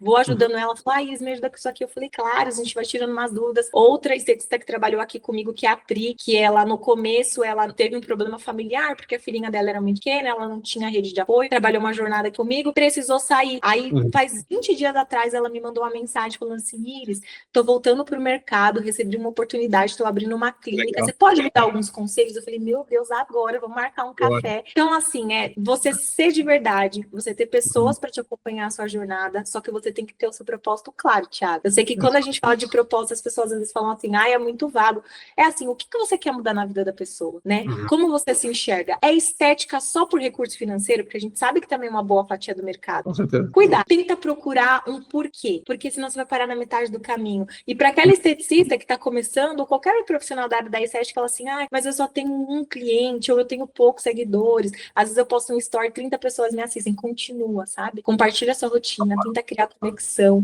vou ajudando ela. Ela falou, Iris, me ajuda com isso aqui. Eu falei, claro, a gente vai tirando umas dúvidas. Outra esteticista que trabalhou aqui comigo, que é a Pri, que ela, no começo, ela teve um problema familiar, porque a filhinha dela era muito pequena, ela não tinha rede de apoio, trabalhou uma jornada comigo, precisou sair. Aí, faz 20 dias atrás, ela me mandou uma mensagem falando assim, Iris, tô voltando pro mercado, recebi uma oportunidade, tô abrindo uma clínica, legal. Você pode me dar alguns conselhos? Eu falei, meu Deus, agora, vamos marcar um café. Então, assim, você ser de verdade, você ter pessoas para te acompanhar a sua jornada, só que você tem que ter o seu propósito claro, Thiago. Eu sei que quando a gente fala de propósito, as pessoas às vezes falam assim, é muito vago. É assim, o que você quer mudar na vida da pessoa, né? Como você se enxerga? É estética só por recurso financeiro? Porque a gente sabe que também é uma boa fatia do mercado. Com certeza. Cuidado, tenta procurar um porquê, porque senão você vai parar na metade do caminho. E para aquela esteticista que está começando, ou qualquer profissional da área da estética, fala assim, mas eu só tenho um cliente, ou eu tenho poucos seguidores, às vezes eu posto um story, 30 pessoas me assistem, continua, sabe? Compartilha a sua rotina, tenta criar conexão.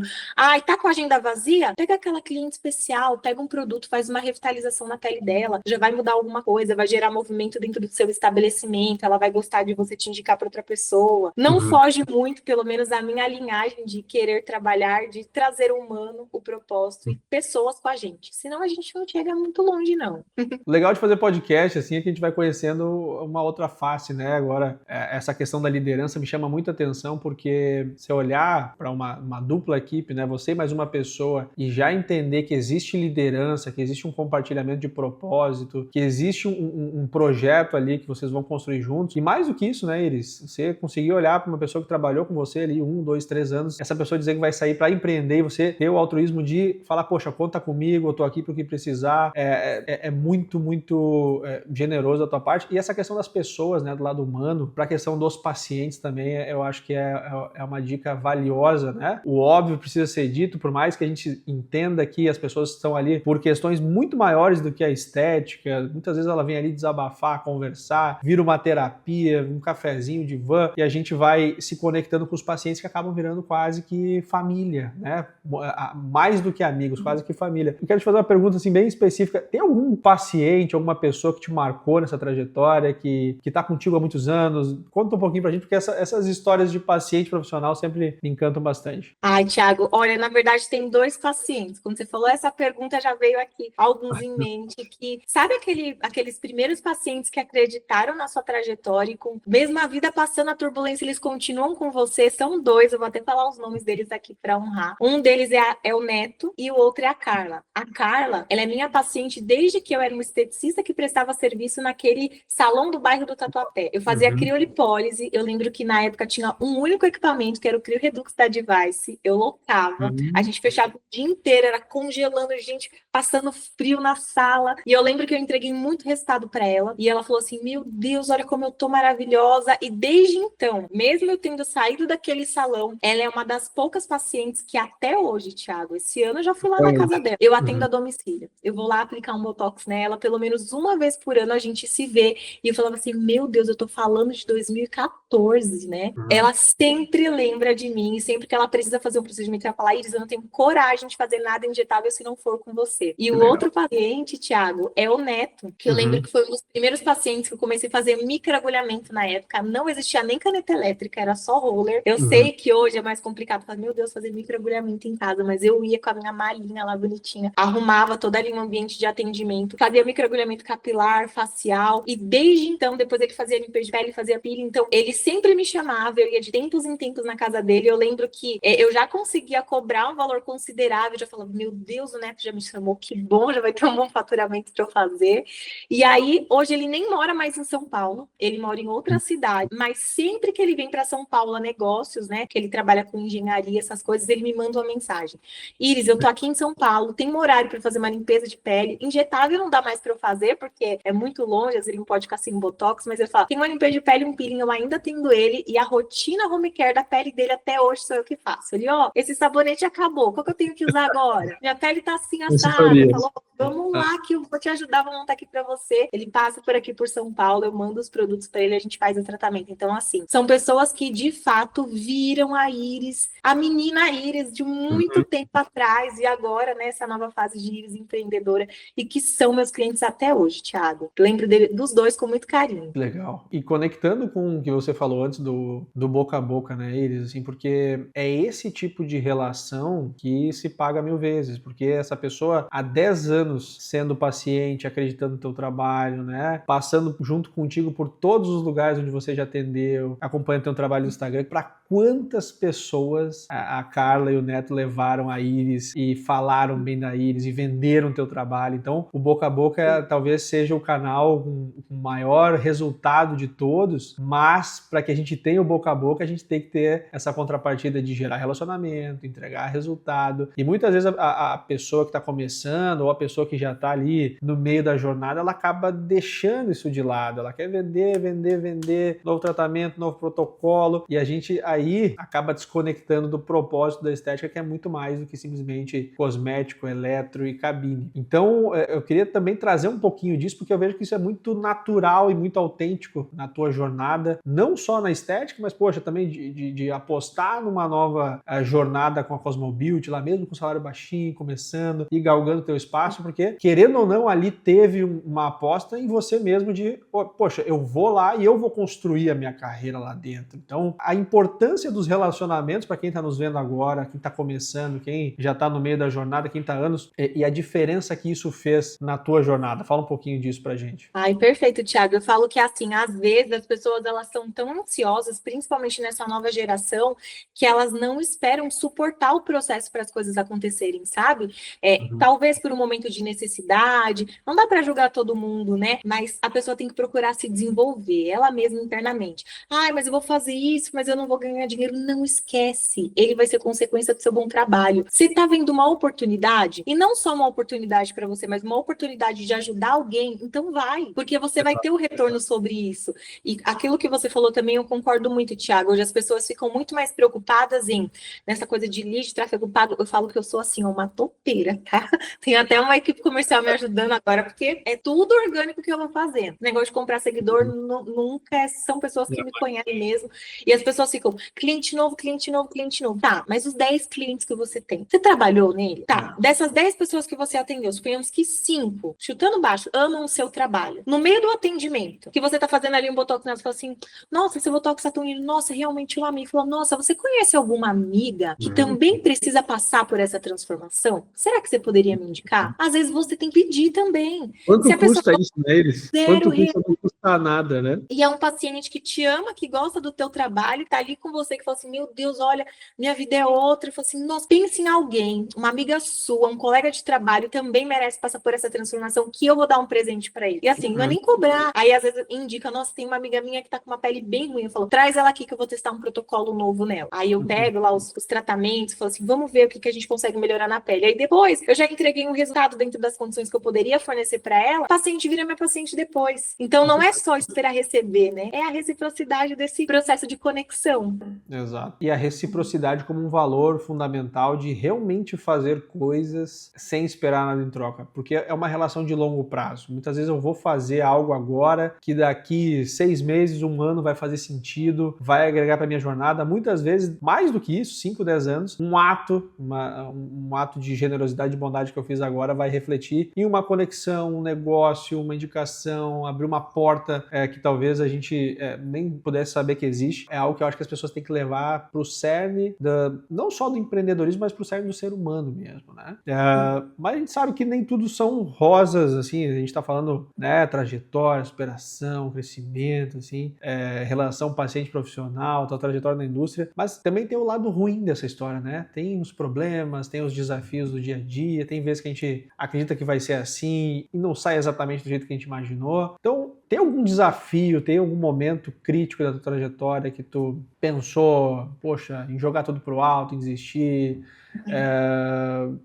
E tá com a agenda vazia? Pega aquela cliente especial, pega um produto, faz uma revitalização na pele dela, já vai mudar alguma coisa, vai gerar movimento dentro do seu estabelecimento, ela vai gostar de você te indicar para outra pessoa. Não foge muito, pelo menos da minha linhagem de querer trabalhar, de trazer o humano, o propósito e pessoas com a gente. Senão a gente não chega muito longe, não. O legal de fazer podcast, assim, é que a gente vai conhecendo uma outra face, né? Agora, essa questão da liderança me chama muita atenção, porque se olhar para uma dupla equipe, né? Você e mais uma pessoa, e já entender que existe liderança, que existe um compartilhamento de propósito, que existe um projeto ali que vocês vão construir juntos. E mais do que isso, né, Iris? Você conseguir olhar para uma pessoa que trabalhou com você ali 1, 2, 3 anos, essa pessoa dizer que vai sair para empreender e você ter o altruísmo de falar, poxa, conta comigo, eu tô aqui para o que precisar. É muito, muito generoso da tua parte. E essa questão das pessoas, né, do lado humano, para a questão dos pacientes também, eu acho que é uma dica valiosa, né? O óbvio precisa ser dito, por mais que a gente entenda que as pessoas estão ali por questões muito maiores do que a estética. Muitas vezes ela vem ali desabafar, conversar, vira uma terapia, um cafezinho de van, e a gente vai se conectando com os pacientes que acabam virando quase que família, né? Mais do que amigos, quase que família. Eu quero te fazer uma pergunta assim bem específica. Tem algum paciente, alguma pessoa que te marcou nessa trajetória, que tá contigo há muitos anos? Conta um pouquinho pra gente, porque essas histórias de paciente profissional sempre me encantam bastante. Thiago, olha, na verdade tem 2 pacientes. Quando você falou essa pergunta, já veio aqui alguns em mente que, sabe aqueles primeiros pacientes que acreditaram na sua trajetória e com mesmo a vida passando a turbulência, eles continuam com você? São 2, eu vou até falar os nomes deles aqui para honrar. Um deles é o Neto e o outro é a Carla. A Carla, ela é minha paciente desde que eu era uma esteticista que prestava serviço naquele salão do bairro do Tatuapé. Eu fazia criolipólise, eu lembro que na época tinha um único equipamento, que era o Crio Redux da Device. Eu lotava, a gente fechava o dia inteiro, era congelando, gente passando frio na sala. E eu lembro que eu entreguei muito resultado para ela, e ela falou assim, meu Deus, olha como eu tô maravilhosa. E desde então, mesmo eu tendo saído daquele salão, ela é uma das poucas pacientes que até hoje, Thiago, esse ano eu já fui lá na casa dela, eu atendo a domicílio, eu vou lá aplicar um botox nela, pelo menos uma vez por ano a gente se vê, e eu falava assim, meu Deus, eu tô falando de 2014, né? Ela sempre lembra de mim, sempre que ela precisa fazer um procedimento, ela fala, Iris, eu não tenho coragem de fazer nada injetável se não for com você. E o outro paciente, Thiago, é o Neto, que eu lembro que foi um dos primeiros pacientes que eu comecei a fazer microagulhamento na época, não existia nem caneta elétrica, era só roller. Eu sei que hoje é mais complicado, falar, meu Deus, fazer microagulhamento em casa, mas eu ia com a minha malinha lá bonitinha, arrumava todo ali um ambiente de atendimento, fazia microagulhamento capilar, facial, e desde então, depois ele fazia limpeza de pele, fazia peeling, então ele sempre me chamava, eu ia de tempos em tempos na casa dele, eu lembro que eu já conseguia cobrar um valor considerável, já falava, meu Deus, o Neto já me chamou, que bom, já vai ter um bom faturamento para eu fazer. E aí, hoje ele nem mora mais em São Paulo, ele mora em outra cidade, mas sempre que ele vem para São Paulo a negócios, né, que ele trabalha com engenharia, essas coisas, ele me manda uma mensagem. Iris, eu tô aqui em São Paulo, tem um horário para fazer uma limpeza de pele, injetável não dá mais para eu fazer, porque é muito longe, às vezes ele não pode ficar sem botox, mas ele fala, tem uma limpeza de pele, um peeling, eu ainda atendo ele, e a rotina home care da pele dele até hoje sou eu que faço. Ele, esse sabonete acabou, qual que eu tenho que usar agora? Minha pele tá assim assada. Ele falou, vamos lá que eu vou te ajudar, vou montar aqui para você. Ele passa por aqui por São Paulo, eu mando os produtos para ele, a gente faz o tratamento. Então, assim, são pessoas que de fato viram a Iris, a menina Iris de muito tempo atrás e agora nessa nova fase de Iris empreendedora e que são meus clientes até hoje, Thiago. Lembro dos dois com muito carinho. Legal. E conectando com o que você falou antes do boca a boca, né, Iris, assim, porque é esse tipo de relação que se paga 1000 vezes, porque essa pessoa há 10 anos sendo paciente, acreditando no teu trabalho, né, passando junto contigo por todos os lugares onde você já atendeu, acompanhando teu trabalho no Instagram, para quantas pessoas a Carla e o Neto levaram a Iris e falaram bem da Iris e venderam teu trabalho. Então, o boca a boca talvez seja o canal com maior resultado de todos, mas para que a gente tenha o boca a boca, a gente tem que ter essa contrapartida de gerar relacionamento, entregar resultado. E muitas vezes a pessoa que está começando ou a pessoa que já está ali no meio da jornada, ela acaba deixando isso de lado. Ela quer vender, novo tratamento, novo protocolo, e a gente aí acaba desconectando do propósito da estética, que é muito mais do que simplesmente cosmético, eletro e cabine. Então, eu queria também trazer um pouquinho disso, porque eu vejo que isso é muito natural e muito autêntico na tua jornada, não só na estética, mas, poxa, também de apostar numa nova jornada com a Cosmobeauty, lá mesmo com salário baixinho, começando e galgando teu espaço, porque, querendo ou não, ali teve uma aposta em você mesmo de, poxa, eu vou lá e eu vou construir a minha carreira lá dentro. Então, a importância dos relacionamentos, para quem está nos vendo agora, quem está começando, quem já está no meio da jornada, quem está há anos, e a diferença que isso fez na tua jornada. Fala um pouquinho disso pra gente. Ai, perfeito, Thiago. Eu falo que, assim, às vezes as pessoas, elas são tão ansiosas, principalmente nessa nova geração, que elas não esperam suportar o processo para as coisas acontecerem, sabe? Talvez por um momento de necessidade, não dá para julgar todo mundo, né? Mas a pessoa tem que procurar se desenvolver, ela mesma internamente. Ai, mas eu vou fazer isso, mas eu não vou ganhar dinheiro. Não esquece, ele vai ser consequência do seu bom trabalho. Você tá vendo uma oportunidade, e não só uma oportunidade para você, mas uma oportunidade de ajudar alguém, então vai, porque você vai ter o retorno sobre isso. E aquilo que você falou também, eu concordo muito, Thiago. Hoje as pessoas ficam muito mais preocupadas nessa coisa de lead, tráfego pago. Eu falo que eu sou assim, uma topeira, tá? Tem até uma equipe comercial me ajudando agora, porque é tudo orgânico que eu vou fazendo. O negócio de comprar seguidor nunca são pessoas que me conhecem mesmo. E as pessoas ficam, cliente novo, cliente novo, cliente novo. Tá, mas os 10 clientes que você tem, você trabalhou nele? Tá, dessas 10 pessoas que você atendeu, suponhamos que 5, chutando baixo, amam o seu trabalho. No meio do atendimento, que você tá fazendo ali um botox, você fala assim, nossa, esse botox tá tão lindo, nossa, realmente eu amei. Falou, nossa, você conhece alguma amiga que também precisa passar por essa transformação? Será que você poderia me indicar? Às vezes você tem que pedir também. Quanto Se a pessoa custa isso, né, Iris? Quanto custa? Não custa nada, né? E é um paciente que te ama, que gosta do teu trabalho, tá ali com você, que fala assim, meu Deus, olha, minha vida é outra. E fala assim, nossa, pense em alguém, uma amiga sua, um colega de trabalho, também merece passar por essa transformação, que eu vou dar um presente pra ele. E assim, não é nem cobrar. Aí, às vezes, indica, nossa, tem uma amiga minha que tá com uma pele bem ruim. Eu falo, traz ela aqui que eu vou testar um protocolo novo nela. Aí eu pego lá os tratamentos, falo assim, vamos ver o que a gente consegue melhorar na pele. Aí depois, eu já entreguei um resultado dentro das condições que eu poderia fornecer pra ela, o paciente vira minha paciente depois. Então, não é só esperar receber, né? É a reciprocidade desse processo de conexão. Exato. E a reciprocidade como um valor fundamental de realmente fazer coisas sem esperar nada em troca, porque é uma relação de longo prazo. Muitas vezes eu vou fazer algo agora que daqui 6 meses, 1 ano vai fazer sentido, vai agregar para minha jornada. Muitas vezes, mais do que isso, 5, 10 anos, um ato de generosidade e bondade que eu fiz agora vai refletir em uma conexão, um negócio, uma indicação, abrir uma porta que talvez a gente nem pudesse saber que existe. É algo que eu acho que as pessoas têm que levar para o cerne, não só do empreendedorismo, mas para o cerne do ser humano mesmo, né? Mas a gente sabe que nem tudo são rosas, assim, a gente está falando, né, trajetória, superação, crescimento, assim, relação paciente-profissional, tua trajetória na indústria, mas também tem o lado ruim dessa história, né? Tem os problemas, tem os desafios do dia a dia, tem vezes que a gente acredita que vai ser assim e não sai exatamente do jeito que a gente imaginou. Então, tem algum desafio, tem algum momento crítico da tua trajetória que tu pensou, poxa, em jogar tudo pro alto, em desistir,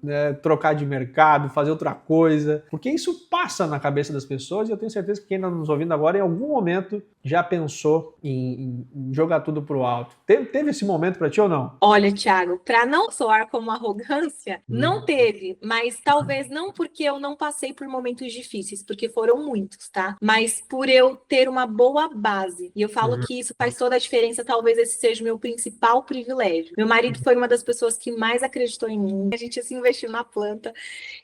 né, trocar de mercado, fazer outra coisa? Porque isso passa na cabeça das pessoas e eu tenho certeza que quem está nos ouvindo agora, em algum momento, já pensou em jogar tudo pro alto. Teve esse momento para ti ou não? Olha, Thiago, para não soar como arrogância, não teve, mas talvez não porque eu não passei por momentos difíceis, porque foram muitos, tá? Mas por eu ter uma boa base. E eu falo que isso faz toda a diferença, talvez esse seja o meu principal privilégio. Meu marido foi uma das pessoas que mais acreditou em mim. A gente se investiu na planta.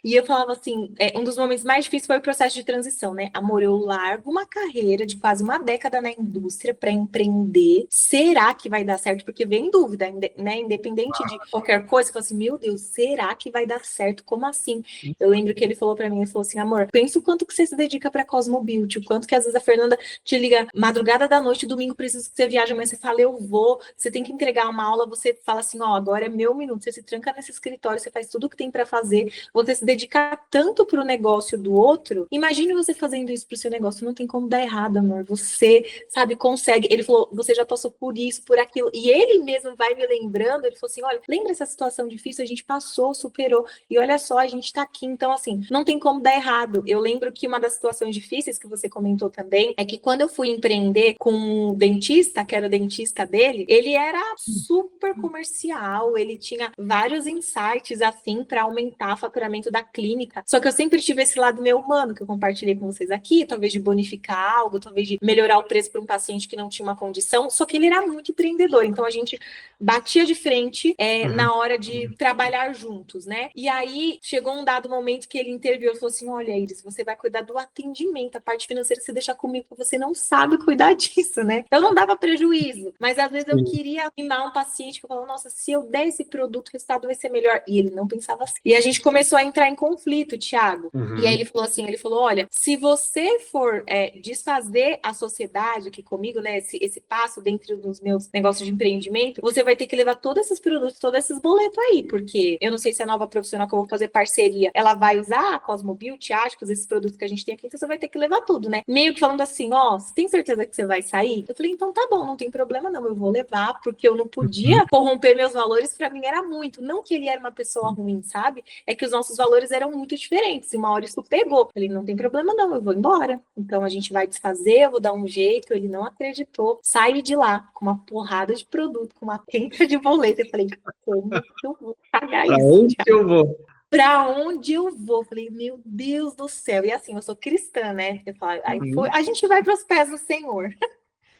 E eu falava assim, um dos momentos mais difíceis foi o processo de transição, né? Amor, eu largo uma carreira de quase uma década na indústria para empreender. Será que vai dar certo? Porque vem dúvida, né? Independente de qualquer coisa, eu falo assim, meu Deus, será que vai dar certo? Como assim? Eu lembro que ele falou para mim, ele falou assim, amor, pensa o quanto que você se dedica para Cosmo Beauty, o quanto que às vezes a Fernanda te liga madrugada da noite, domingo, preciso que você viaje, mas você fala, eu vou, você tem que entregar uma aula, você fala assim, ó, agora é meu minuto, você se tranca nesse escritório, você faz tudo o que tem para fazer, você se dedicar tanto para o negócio do outro, imagine você fazendo isso para o seu negócio, não tem como dar errado, amor, você, sabe, consegue. Ele falou, você já passou por isso, por aquilo, e ele mesmo vai me lembrando, ele falou assim, olha, lembra essa situação difícil, a gente passou, superou, e olha só, a gente tá aqui, então assim, não tem como dar errado. Eu lembro que uma das situações difíceis que você comentou também, é que quando eu fui empreender com um dentista, que era o dentista dele, ele era super comercial, ele tinha vários insights, assim, para aumentar o faturamento da clínica, só que eu sempre tive esse lado meu humano, que eu compartilhei com vocês aqui, talvez de bonificar algo, talvez de melhorar o preço para um paciente que não tinha uma condição, só que ele era muito empreendedor, então a gente batia de frente na hora de trabalhar juntos, né? E aí chegou um dado momento que ele interviu e falou assim, olha, Iris, você vai cuidar do atendimento, a parte financeira você deixa comigo, porque você não sabe cuidar disso, né? Eu não dava prejuízo, mas às vezes eu queria animar um paciente que eu falava, nossa, se eu der esse produto, o resultado vai ser melhor. E ele não pensava assim. E a gente começou a entrar em conflito, Thiago. E aí ele falou assim, ele falou, olha, se você for desfazer a sociedade aqui comigo, né, esse passo dentro dos meus negócios de empreendimento, você vai ter que levar todos esses produtos, todos esses boletos aí, porque eu não sei se a nova profissional que eu vou fazer parceria, ela vai usar a Cosmo Beauty, Áticos, esses produtos que a gente tem aqui, então você vai ter que levar tudo, né? Meio que falando assim, ó, você tem certeza que você vai sair? Eu falei, então tá bom, não tem problema não, eu vou levar, porque eu não podia corromper meus valores, pra mim era muito. Não que ele era uma pessoa ruim, sabe? É que os nossos valores eram muito diferentes, e uma hora isso pegou. Eu falei, não tem problema não, eu vou embora. Então a gente vai desfazer, eu vou dar um jeito, ele não acreditou, saí de lá com uma porrada de produto, com uma penca de boleto. Eu falei, como que eu vou pagar isso? Onde que eu vou? Pra onde eu vou? Falei, meu Deus do céu. E assim, eu sou cristã, né? Eu falo, aí foi, a gente vai para os pés do Senhor.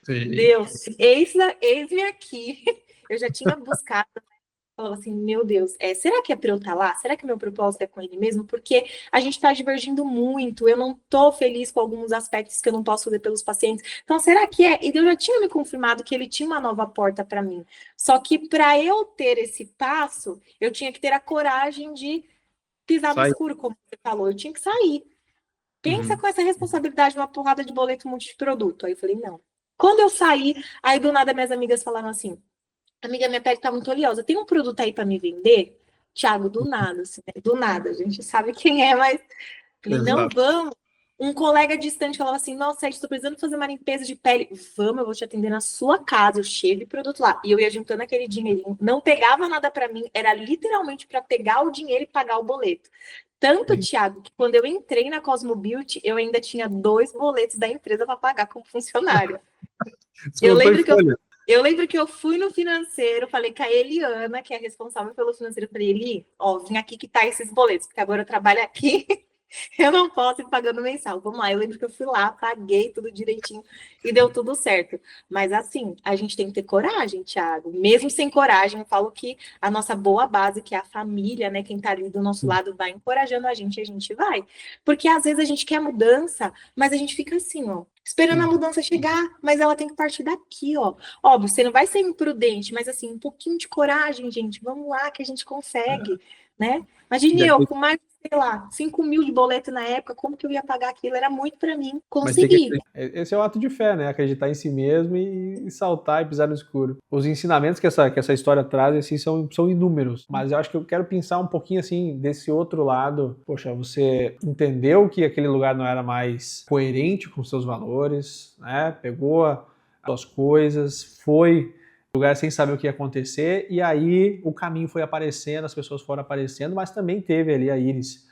Sim. Deus, eis-me aqui. Eu já tinha buscado, falava assim, meu Deus, será que é para eu estar lá? Será que meu propósito é com ele mesmo? Porque a gente está divergindo muito, eu não estou feliz com alguns aspectos que eu não posso fazer pelos pacientes. Então, será que é? E eu já tinha me confirmado que ele tinha uma nova porta para mim. Só que para eu ter esse passo, eu tinha que ter a coragem de pisar no escuro, como você falou, eu tinha que sair. Pensa com essa responsabilidade, uma porrada de boleto, um monte de produto. Aí eu falei, não. Quando eu saí, aí do nada minhas amigas falaram assim, amiga, minha pele tá muito oleosa, tem um produto aí para me vender? Thiago, do nada, assim, né? Do nada, a gente sabe quem é, mas falei, não, vamos. Um colega distante falava assim, nossa, estou precisando fazer uma limpeza de pele. Vamos, eu vou te atender na sua casa, eu cheio de produto lá. E eu ia juntando aquele dinheirinho, não pegava nada para mim, era literalmente para pegar o dinheiro e pagar o boleto. Tanto, Thiago, que quando eu entrei na Cosmo Beauty, eu ainda tinha 2 boletos da empresa para pagar como funcionário. Eu lembro que eu fui no financeiro, falei com a Eliana, que é responsável pelo financeiro, falei, Eli, ó, vim aqui quitar esses boletos, porque agora eu trabalho aqui Eu não posso ir pagando mensal. Vamos lá, eu lembro que eu fui lá, paguei tudo direitinho e deu tudo certo. Mas assim, a gente tem que ter coragem, Thiago. Mesmo sem coragem, eu falo que a nossa boa base, que é a família, né, quem tá ali do nosso lado, vai encorajando a gente vai. Porque às vezes a gente quer mudança, mas a gente fica assim, ó, esperando a mudança chegar, mas ela tem que partir daqui, ó. Óbvio, você não vai ser imprudente, mas assim, um pouquinho de coragem, gente. Vamos lá que a gente consegue, né? Imagine eu com mais, sei lá, 5 mil de boleto na época, como que eu ia pagar aquilo? Era muito para mim Mas tem que conseguir. esse é o ato de fé, né? Acreditar em si mesmo e saltar e pisar no escuro. Os ensinamentos que essa história traz assim, são inúmeros. Mas eu acho que eu quero pensar um pouquinho assim desse outro lado. Poxa, você entendeu que aquele lugar não era mais coerente com seus valores, né? Pegou as suas coisas, foi lugar sem saber o que ia acontecer, e aí o caminho foi aparecendo, as pessoas foram aparecendo, mas também teve ali a Iris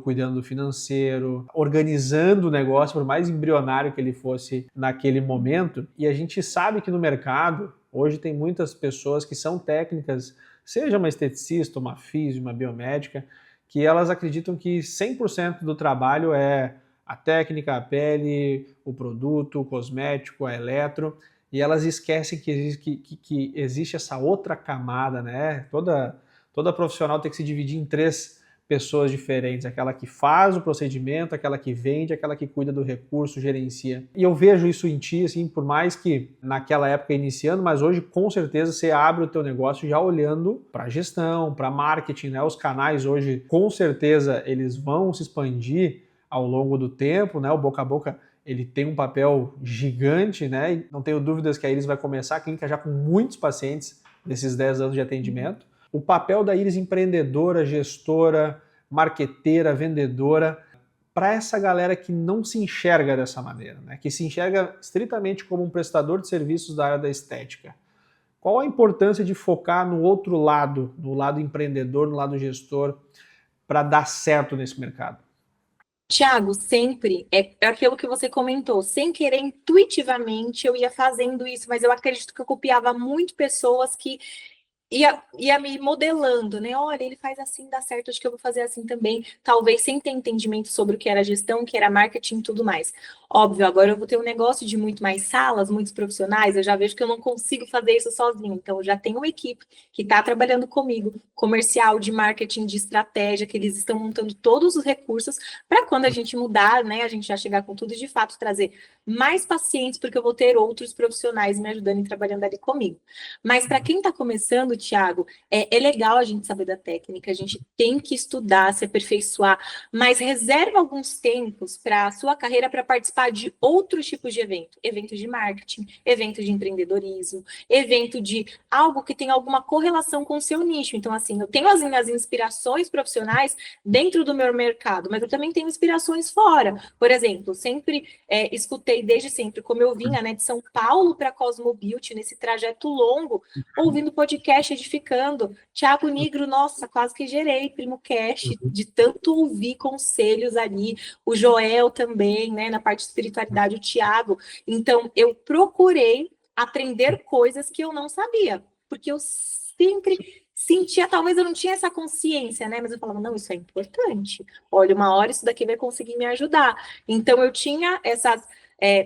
cuidando do financeiro, organizando o negócio, por mais embrionário que ele fosse naquele momento. E a gente sabe que no mercado, hoje tem muitas pessoas que são técnicas, seja uma esteticista, uma física, uma biomédica, que elas acreditam que 100% do trabalho é a técnica, a pele, o produto, o cosmético, a eletro, e elas esquecem que existe essa outra camada, né? Toda profissional tem que se dividir em 3 pessoas diferentes, aquela que faz o procedimento, aquela que vende, aquela que cuida do recurso, gerencia. E eu vejo isso em ti, assim, por mais que naquela época iniciando, mas hoje com certeza você abre o teu negócio já olhando para gestão, para marketing, né? Os canais hoje com certeza eles vão se expandir ao longo do tempo, né? O boca a boca ele tem um papel gigante, né? E não tenho dúvidas que a Iris vai começar a clínica já com muitos pacientes nesses 10 anos de atendimento. O papel da Iris empreendedora, gestora, marqueteira, vendedora, para essa galera que não se enxerga dessa maneira, né? Que se enxerga estritamente como um prestador de serviços da área da estética. Qual a importância de focar no outro lado, no lado empreendedor, no lado gestor, para dar certo nesse mercado? Tiago, sempre é aquilo que você comentou, sem querer intuitivamente eu ia fazendo isso, mas eu acredito que eu copiava muito pessoas que ia me modelando, né? Olha, ele faz assim, dá certo, acho que eu vou fazer assim também. Talvez sem ter entendimento sobre o que era gestão, o que era marketing e tudo mais. Óbvio, agora eu vou ter um negócio de muito mais salas, muitos profissionais, eu já vejo que eu não consigo fazer isso sozinho. Então, eu já tenho uma equipe que está trabalhando comigo, comercial, de marketing, de estratégia, que eles estão montando todos os recursos para quando a gente mudar, né? A gente já chegar com tudo e de fato trazer mais pacientes, porque eu vou ter outros profissionais me ajudando e trabalhando ali comigo. Mas para quem está começando, Tiago, é legal a gente saber da técnica, a gente tem que estudar, se aperfeiçoar, mas reserva alguns tempos para a sua carreira para participar de outros tipos de evento, evento de marketing, evento de empreendedorismo, evento de algo que tem alguma correlação com o seu nicho. Então, assim, eu tenho as minhas inspirações profissionais dentro do meu mercado, mas eu também tenho inspirações fora. Por exemplo, sempre escutei desde sempre, como eu vinha, né, de São Paulo para Cosmo Beauty, nesse trajeto longo, ouvindo podcast edificando. Thiago Nigro, nossa, quase que gerei Primo Cash, de tanto ouvir conselhos ali. O Joel também, né, na parte de espiritualidade, o Thiago. Então, eu procurei aprender coisas que eu não sabia, porque eu sempre sentia, talvez eu não tinha essa consciência, né? Mas eu falava, não, isso é importante. Olha, uma hora isso daqui vai conseguir me ajudar. Então, eu tinha essas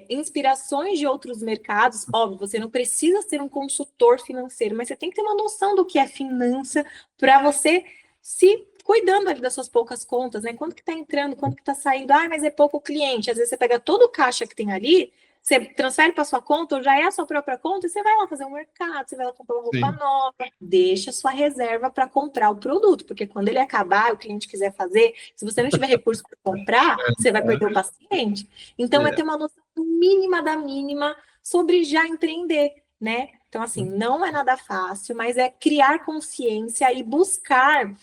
inspirações de outros mercados. Óbvio, você não precisa ser um consultor financeiro, mas você tem que ter uma noção do que é finança para você se cuidando ali das suas poucas contas, né? Quanto que está entrando, quanto que está saindo? Ah, mas é pouco cliente. Às vezes você pega todo o caixa que tem ali, você transfere para sua conta, ou já é a sua própria conta, e você vai lá fazer um mercado, você vai lá comprar uma roupa nova, deixa sua reserva para comprar o produto, porque quando ele acabar, o cliente quiser fazer, se você não tiver recurso para comprar, você vai perder o paciente. Então, é ter uma noção mínima da mínima sobre já empreender, né? Então, assim, não é nada fácil, mas é criar consciência e buscar,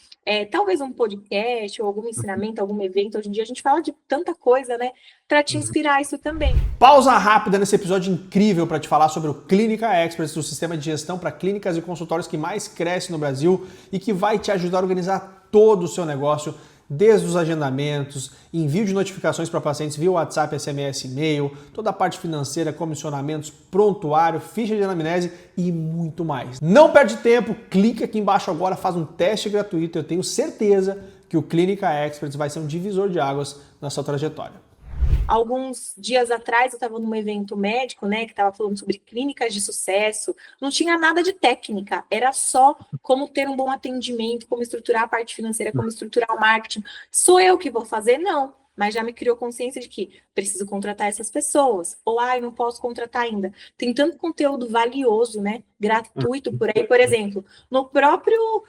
talvez um podcast ou algum ensinamento, algum evento. Hoje em dia a gente fala de tanta coisa, né? Para te inspirar isso também. Pausa rápida nesse episódio incrível para te falar sobre o Clínica Express, o sistema de gestão para clínicas e consultórios que mais cresce no Brasil e que vai te ajudar a organizar todo o seu negócio, desde os agendamentos, envio de notificações para pacientes via WhatsApp, SMS, e-mail, toda a parte financeira, comissionamentos, prontuário, ficha de anamnese e muito mais. Não perde tempo, clica aqui embaixo agora, faz um teste gratuito, eu tenho certeza que o Clínica Experts vai ser um divisor de águas na sua trajetória. Alguns dias atrás eu estava num evento médico, né, que estava falando sobre clínicas de sucesso. Não tinha nada de técnica, era só como ter um bom atendimento, como estruturar a parte financeira, como estruturar o marketing. Sou eu que vou fazer? Não. Mas já me criou consciência de que preciso contratar essas pessoas. Ou, eu não posso contratar ainda. Tem tanto conteúdo valioso, né, gratuito por aí. Por exemplo, no próprio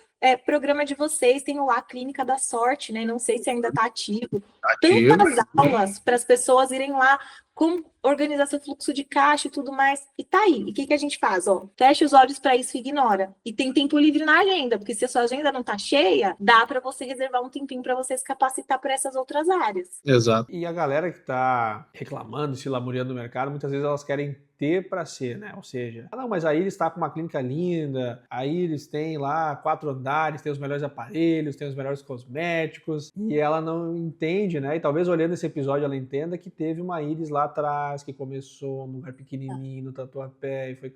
programa de vocês tem lá a Clínica da Sorte, né? Não sei se ainda está ativo. Tantas aulas para as pessoas irem lá com organização de fluxo de caixa e tudo mais. E tá aí. E o que a gente faz? Fecha os olhos para isso e ignora. E tem tempo livre na agenda, porque se a sua agenda não tá cheia, dá para você reservar um tempinho para você se capacitar para essas outras áreas. Exato. E a galera que tá reclamando, se lamuriando no mercado, muitas vezes elas querem ter para ser, né? Ou seja, não, mas a Iris está com uma clínica linda, a Iris tem lá 4 andares, tem os melhores aparelhos, tem os melhores cosméticos, e ela não entende, né? E talvez olhando esse episódio ela entenda que teve uma Iris lá atrás, que começou num lugar pequenininho, no Tatuapé, e foi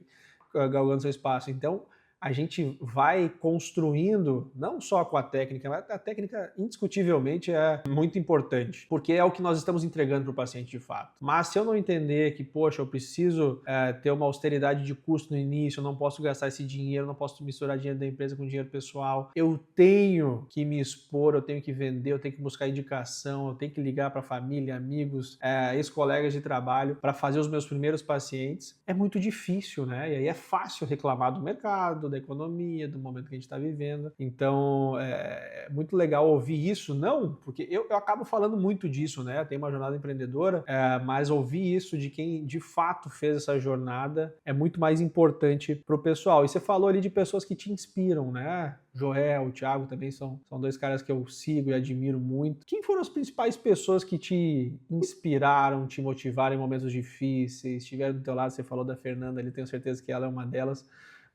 galgando seu espaço. Então, a gente vai construindo, não só com a técnica, mas a técnica indiscutivelmente é muito importante, porque é o que nós estamos entregando para o paciente de fato. Mas se eu não entender que, poxa, eu preciso ter uma austeridade de custo no início, eu não posso gastar esse dinheiro, não posso misturar dinheiro da empresa com dinheiro pessoal, eu tenho que me expor, eu tenho que vender, eu tenho que buscar indicação, eu tenho que ligar para família, amigos, ex-colegas de trabalho para fazer os meus primeiros pacientes, é muito difícil, né? E aí é fácil reclamar do mercado, da economia, do momento que a gente está vivendo. Então, é muito legal ouvir isso, não, porque eu acabo falando muito disso, né? Tem uma jornada empreendedora, mas ouvir isso de quem de fato fez essa jornada é muito mais importante para o pessoal. E você falou ali de pessoas que te inspiram, né? Joel, o Thiago também são 2 caras que eu sigo e admiro muito. Quem foram as principais pessoas que te inspiraram, te motivaram em momentos difíceis, estiveram do teu lado? Você falou da Fernanda ali, tenho certeza que ela é uma delas.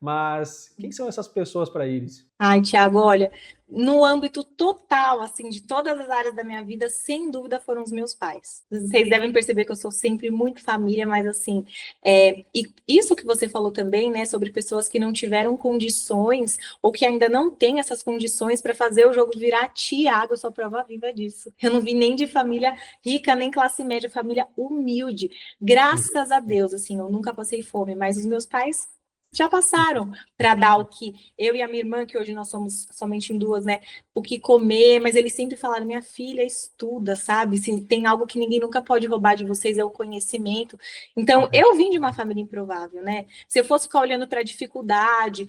Mas quem são essas pessoas para Iris? Ai, Thiago, olha, no âmbito total, assim, de todas as áreas da minha vida, sem dúvida foram os meus pais. Vocês devem perceber que eu sou sempre muito família, mas assim, e isso que você falou também, né, sobre pessoas que não tiveram condições ou que ainda não têm essas condições para fazer o jogo virar. Thiago, eu sou prova viva disso. Eu não vim nem de família rica, nem classe média, família humilde. Graças a Deus, assim, eu nunca passei fome, mas os meus pais já passaram para dar o que eu e a minha irmã, que hoje nós somos somente em 2, né? O que comer, mas eles sempre falaram: minha filha, estuda, sabe? Se tem algo que ninguém nunca pode roubar de vocês, é o conhecimento. Então, eu vim de uma família improvável, né? Se eu fosse ficar olhando para a dificuldade,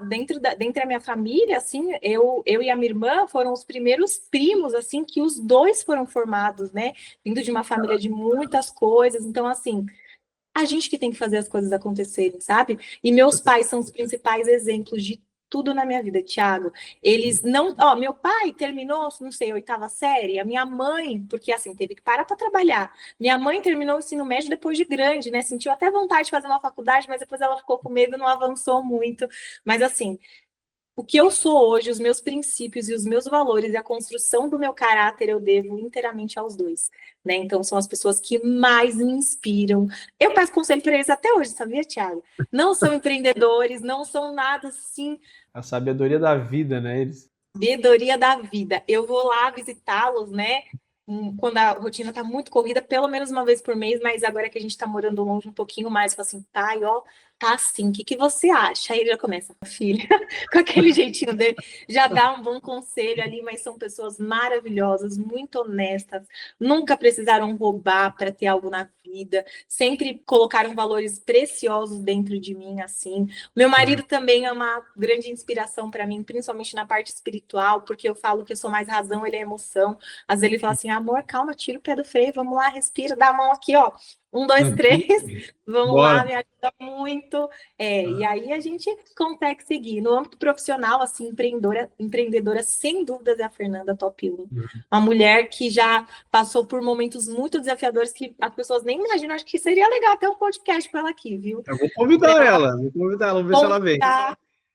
dentro da minha família, assim, eu e a minha irmã foram os primeiros primos, assim, que os 2 foram formados, né? Vindo de uma família de muitas coisas. Então, assim, a gente que tem que fazer as coisas acontecerem, sabe? E meus pais são os principais exemplos de tudo na minha vida, Thiago. Eles não... meu pai terminou, não sei, 8ª série. A minha mãe, porque assim, teve que parar para trabalhar. Minha mãe terminou o ensino médio depois de grande, né? Sentiu até vontade de fazer uma faculdade, mas depois ela ficou com medo, não avançou muito. Mas assim, o que eu sou hoje, os meus princípios e os meus valores e a construção do meu caráter, eu devo inteiramente aos 2, né? Então, são as pessoas que mais me inspiram. Eu peço conselho para eles até hoje, sabia, Thiago? Não são empreendedores, não são nada assim. A sabedoria da vida, né? Eles. Sabedoria da vida. Eu vou lá visitá-los, né? Quando a rotina tá muito corrida, pelo menos uma vez por mês, mas agora que a gente tá morando longe um pouquinho mais, eu falo assim, pai, tá assim, o que você acha? Aí ele já começa, filha, com aquele jeitinho dele, já dá um bom conselho ali, mas são pessoas maravilhosas, muito honestas, nunca precisaram roubar para ter algo na vida, sempre colocaram valores preciosos dentro de mim, assim. Meu marido também é uma grande inspiração para mim, principalmente na parte espiritual, porque eu falo que eu sou mais razão, ele é emoção. Às vezes ele fala assim, amor, calma, tira o pé do freio, vamos lá, respira, dá a mão aqui, ó. 1, 2, 3, vamos Bora. lá, me ajuda muito. E aí a gente consegue seguir. No âmbito profissional, assim, empreendedora, sem dúvidas, é a Fernanda, top 1. Uma mulher que já passou por momentos muito desafiadores que as pessoas nem imaginam. Acho que seria legal ter um podcast com ela aqui, viu? Eu vou convidar ela, vamos ver se ela vem.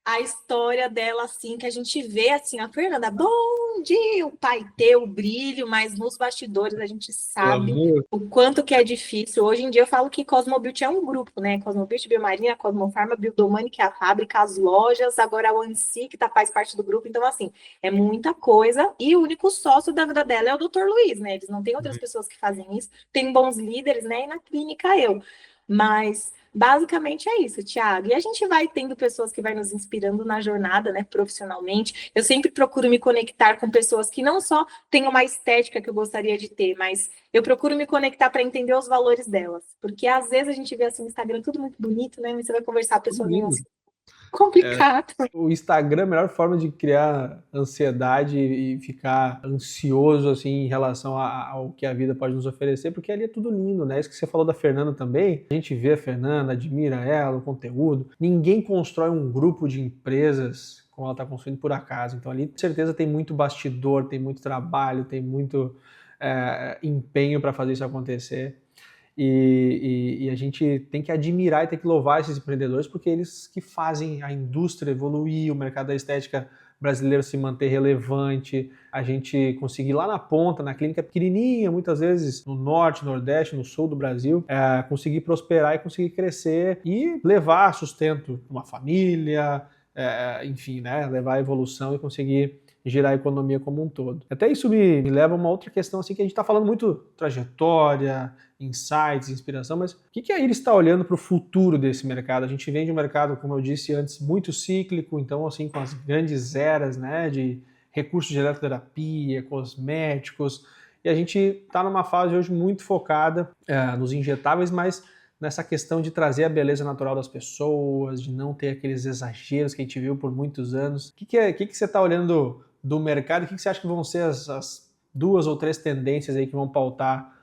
a história dela, assim, que a gente vê, assim, a Fernanda, bom dia, o pai ter o brilho, mas nos bastidores a gente Pelo sabe amor. o quanto que é difícil. Hoje em dia eu falo que Cosmobuilt é um grupo, né? Cosmobuilt, Biomarina, Cosmofarma, Biodomani, que é a fábrica, as lojas, agora a OneC, que faz parte do grupo. Então, assim, é muita coisa. E o único sócio da vida dela é o Dr. Luiz, né? Eles não têm outras pessoas que fazem isso. Tem bons líderes, né? E na clínica eu. Mas basicamente é isso, Thiago. E a gente vai tendo pessoas que vai nos inspirando na jornada, né, profissionalmente. Eu sempre procuro me conectar com pessoas que não só têm uma estética que eu gostaria de ter, mas eu procuro me conectar para entender os valores delas. Porque às vezes a gente vê assim no Instagram tudo muito bonito, né? Mas você vai conversar, a pessoa vem assim, complicado. O Instagram é a melhor forma de criar ansiedade e ficar ansioso assim em relação ao que a vida pode nos oferecer, porque ali é tudo lindo, né? Isso que você falou da Fernanda também. A gente vê a Fernanda, admira ela, o conteúdo. Ninguém constrói um grupo de empresas como ela está construindo por acaso. Então ali, com certeza, tem muito bastidor, tem muito trabalho, tem muito empenho para fazer isso acontecer. E a gente tem que admirar e tem que louvar esses empreendedores porque eles que fazem a indústria evoluir, o mercado da estética brasileiro se manter relevante, a gente conseguir ir lá na ponta, na clínica pequenininha, muitas vezes no norte, nordeste, no sul do Brasil, conseguir prosperar e conseguir crescer e levar sustento para uma família, enfim, né, levar a evolução e conseguir gerar a economia como um todo. Até isso me leva a uma outra questão assim que a gente está falando muito trajetória, insights, inspiração, mas o que a Iris está olhando para o futuro desse mercado? A gente vem de um mercado, como eu disse antes, muito cíclico, então assim com as grandes eras, né, de recursos de eletroterapia, cosméticos, e a gente está numa fase hoje muito focada nos injetáveis, mas nessa questão de trazer a beleza natural das pessoas, de não ter aqueles exageros que a gente viu por muitos anos. O que você está olhando do mercado? O que você acha que vão ser as 2 ou 3 tendências aí que vão pautar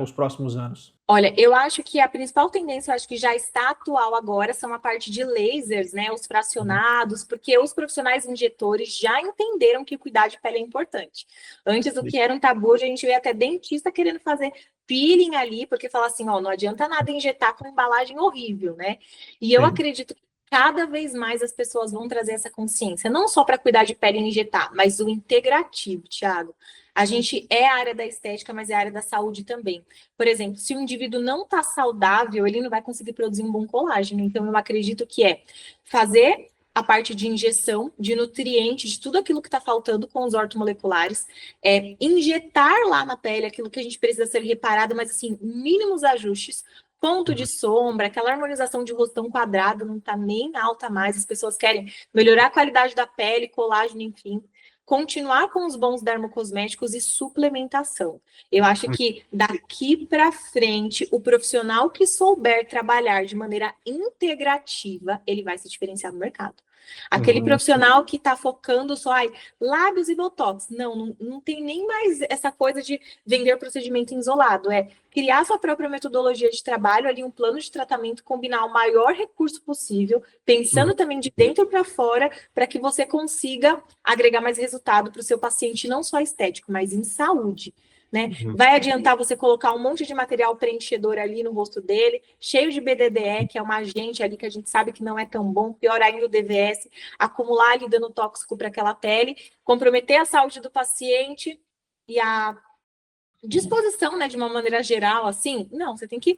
os próximos anos? Olha, eu acho que a principal tendência, eu acho que já está atual agora, são a parte de lasers, né? Os fracionados, porque os profissionais injetores já entenderam que cuidar de pele é importante. Antes, o que era um tabu, a gente vê até dentista querendo fazer peeling ali, porque fala assim, ó, não adianta nada injetar com embalagem horrível, né? E eu Sim. acredito que cada vez mais as pessoas vão trazer essa consciência, não só para cuidar de pele e injetar, mas o integrativo, Thiago. A gente é a área da estética, mas é a área da saúde também. Por exemplo, se o indivíduo não está saudável, ele não vai conseguir produzir um bom colágeno. Então, eu acredito que é fazer a parte de injeção de nutrientes, de tudo aquilo que está faltando com os ortomoleculares, injetar lá na pele aquilo que a gente precisa ser reparado, mas assim, mínimos ajustes, ponto de sombra, aquela harmonização de rostão quadrado não está nem alta mais, as pessoas querem melhorar a qualidade da pele, colágeno, enfim. Continuar com os bons dermocosméticos e suplementação. Eu acho que daqui para frente, o profissional que souber trabalhar de maneira integrativa, ele vai se diferenciar no mercado. Aquele profissional que está focando só em lábios e botox. Não tem nem mais essa coisa de vender procedimento isolado. É criar sua própria metodologia de trabalho, ali um plano de tratamento, combinar o maior recurso possível, pensando também de dentro para fora, para que você consiga agregar mais resultado para o seu paciente, não só estético, mas em saúde. Né? Vai adiantar você colocar um monte de material preenchedor ali no rosto dele, cheio de BDDE, que é um agente ali que a gente sabe que não é tão bom, pior ainda o DVS, acumular ali dano tóxico para aquela pele, comprometer a saúde do paciente e a disposição, né, de uma maneira geral, assim, não, você tem que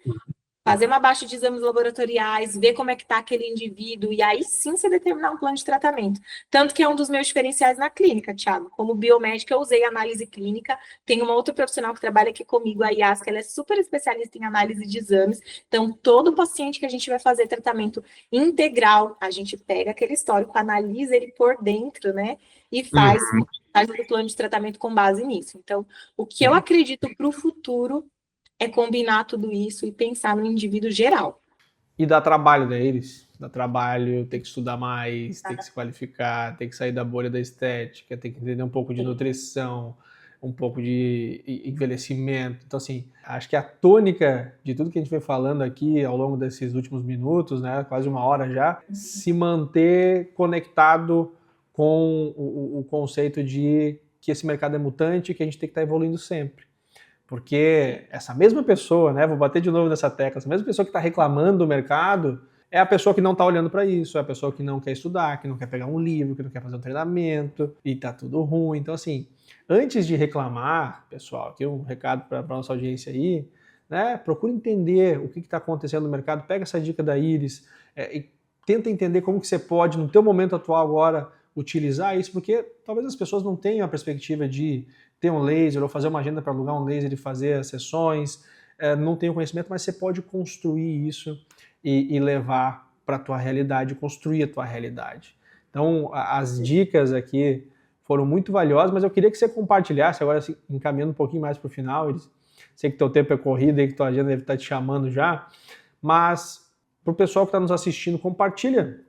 fazer uma baixa de exames laboratoriais, ver como é que está aquele indivíduo, e aí sim você determinar um plano de tratamento. Tanto que é um dos meus diferenciais na clínica, Thiago. Como biomédica, eu usei análise clínica. Tem uma outra profissional que trabalha aqui comigo, a Yasca, ela é super especialista em análise de exames. Então, todo paciente que a gente vai fazer tratamento integral, a gente pega aquele histórico, analisa ele por dentro, né? E faz o plano de tratamento com base nisso. Então, o que eu acredito para o futuro é combinar tudo isso e pensar no indivíduo geral. E dá trabalho, né, Iris? Dá trabalho, tem que estudar mais, tem que se qualificar, tem que sair da bolha da estética, tem que entender um pouco de nutrição, um pouco de envelhecimento. Então, assim, acho que a tônica de tudo que a gente vem falando aqui ao longo desses últimos minutos, né, quase 1 hora já, se manter conectado com o conceito de que esse mercado é mutante e que a gente tem que estar evoluindo sempre. Porque essa mesma pessoa, né, vou bater de novo nessa tecla, essa mesma pessoa que está reclamando do mercado, é a pessoa que não está olhando para isso, é a pessoa que não quer estudar, que não quer pegar um livro, que não quer fazer um treinamento e tá tudo ruim. Então, assim, antes de reclamar, pessoal, aqui um recado para a nossa audiência aí, né? Procura entender o que está acontecendo no mercado, pega essa dica da Iris e tenta entender como que você pode, no teu momento atual agora, utilizar isso, porque talvez as pessoas não tenham a perspectiva de ter um laser ou fazer uma agenda para alugar um laser e fazer as sessões, não tem o conhecimento, mas você pode construir isso e levar para a tua realidade, construir a tua realidade. Então, as dicas aqui foram muito valiosas, mas eu queria que você compartilhasse, agora assim, encaminhando um pouquinho mais para o final, Iris. Sei que teu tempo é corrido e que tua agenda deve estar te chamando já, mas para o pessoal que está nos assistindo, compartilha,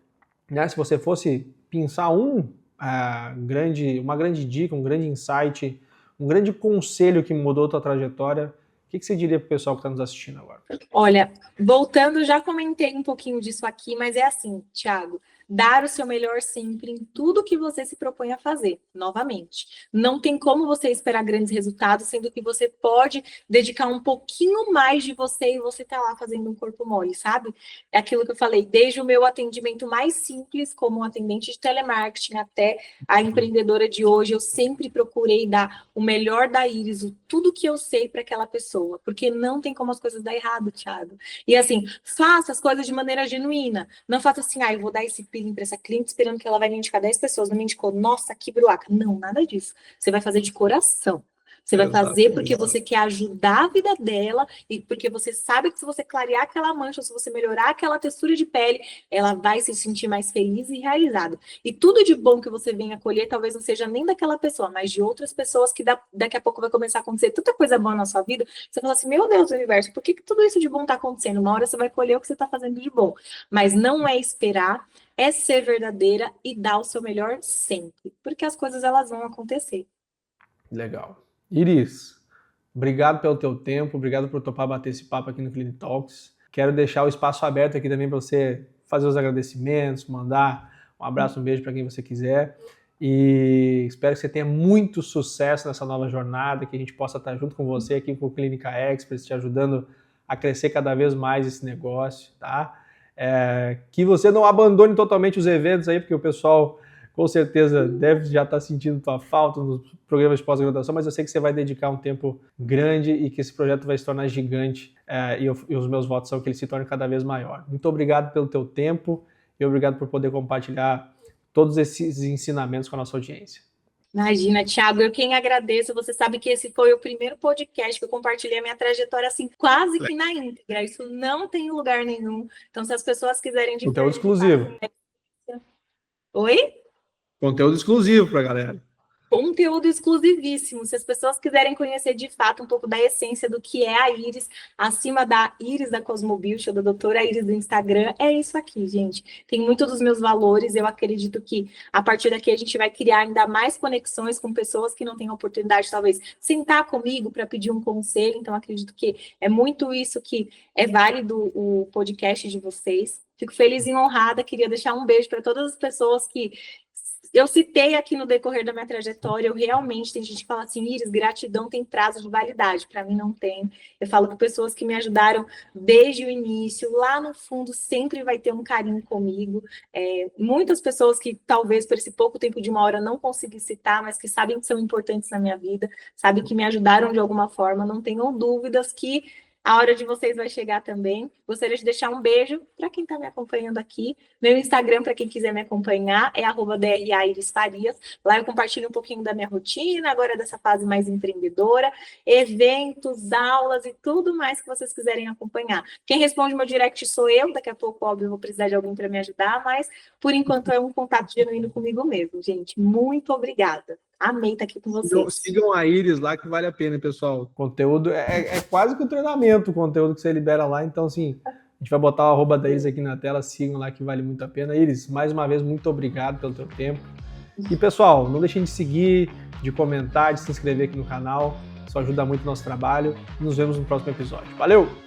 né? Se você fosse pensar uma grande dica, um grande insight, um grande conselho que mudou a tua trajetória, o que você diria para o pessoal que está nos assistindo agora? Olha, voltando, já comentei um pouquinho disso aqui, mas é assim, Thiago, dar o seu melhor sempre em tudo que você se propõe a fazer, novamente. Não tem como você esperar grandes resultados, sendo que você pode dedicar um pouquinho mais de você e você tá lá fazendo um corpo mole, sabe? É aquilo que eu falei, desde o meu atendimento mais simples, como um atendente de telemarketing, até a empreendedora de hoje, eu sempre procurei dar o melhor da Iris, tudo que eu sei para aquela pessoa, porque não tem como as coisas dar errado, Thiago. E assim, faça as coisas de maneira genuína. Não faça assim, eu vou dar esse peeling para essa cliente esperando que ela vai me indicar 10 pessoas. Não me indicou, nossa, que bruaca. Não, nada disso. Você vai fazer de coração. Você vai fazer porque você quer ajudar a vida dela e porque você sabe que se você clarear aquela mancha, ou se você melhorar aquela textura de pele, ela vai se sentir mais feliz e realizada. E tudo de bom que você venha colher, talvez não seja nem daquela pessoa, mas de outras pessoas que daqui a pouco vai começar a acontecer tanta coisa boa na sua vida, você fala assim, meu Deus, universo, por que tudo isso de bom está acontecendo? Uma hora você vai colher o que você está fazendo de bom. Mas não é esperar, é ser verdadeira e dar o seu melhor sempre. Porque as coisas, elas vão acontecer. Legal. Iris, obrigado pelo teu tempo, obrigado por topar bater esse papo aqui no Clinic Talks. Quero deixar o espaço aberto aqui também para você fazer os agradecimentos, mandar um abraço, um beijo para quem você quiser. E espero que você tenha muito sucesso nessa nova jornada, que a gente possa estar junto com você aqui com o Clínica Express, te ajudando a crescer cada vez mais esse negócio, tá? Que você não abandone totalmente os eventos aí, porque o pessoal com certeza deve já estar sentindo tua falta nos programas de pós-graduação, mas eu sei que você vai dedicar um tempo grande e que esse projeto vai se tornar gigante e os meus votos são que ele se torne cada vez maior. Muito obrigado pelo teu tempo e obrigado por poder compartilhar todos esses ensinamentos com a nossa audiência. Imagina, Thiago, eu quem agradeço. Você sabe que esse foi o primeiro podcast que eu compartilhei a minha trajetória assim, quase que na íntegra. Isso não tem lugar nenhum. Então, se as pessoas quiserem... Conteúdo exclusivo. Oi? Conteúdo exclusivo para a galera. Conteúdo exclusivíssimo. Se as pessoas quiserem conhecer de fato um pouco da essência do que é a Iris, acima da Iris da Cosmobeauty, ou da doutora Iris do Instagram, é isso aqui, gente. Tem muito dos meus valores. Eu acredito que a partir daqui a gente vai criar ainda mais conexões com pessoas que não têm a oportunidade, talvez, sentar comigo para pedir um conselho. Então, acredito que é muito isso que é válido o podcast de vocês. Fico feliz e honrada. Queria deixar um beijo para todas as pessoas que eu citei aqui no decorrer da minha trajetória. Eu realmente, tem gente que fala assim, Iris, gratidão tem prazo de validade. Para mim não tem. Eu falo com pessoas que me ajudaram desde o início. Lá no fundo sempre vai ter um carinho comigo. Muitas pessoas que talvez por esse pouco tempo de uma hora não consegui citar, mas que sabem que são importantes na minha vida, sabem que me ajudaram de alguma forma. Não tenham dúvidas que a hora de vocês vai chegar também. Gostaria de deixar um beijo para quem está me acompanhando aqui. Meu Instagram, para quem quiser me acompanhar, é @DRAIrisFarias. Lá eu compartilho um pouquinho da minha rotina, agora dessa fase mais empreendedora, eventos, aulas e tudo mais que vocês quiserem acompanhar. Quem responde meu direct sou eu. Daqui a pouco, óbvio, eu vou precisar de alguém para me ajudar, mas por enquanto é um contato genuíno comigo mesmo, gente. Muito obrigada. Amei estar aqui com vocês. Sigam a Iris lá que vale a pena, pessoal. O conteúdo é quase que um treinamento, o conteúdo que você libera lá. Então, assim, a gente vai botar o @da Iris aqui na tela. Sigam lá que vale muito a pena. Iris, mais uma vez, muito obrigado pelo teu tempo. E, pessoal, não deixem de seguir, de comentar, de se inscrever aqui no canal. Isso ajuda muito o nosso trabalho. Nos vemos no próximo episódio. Valeu!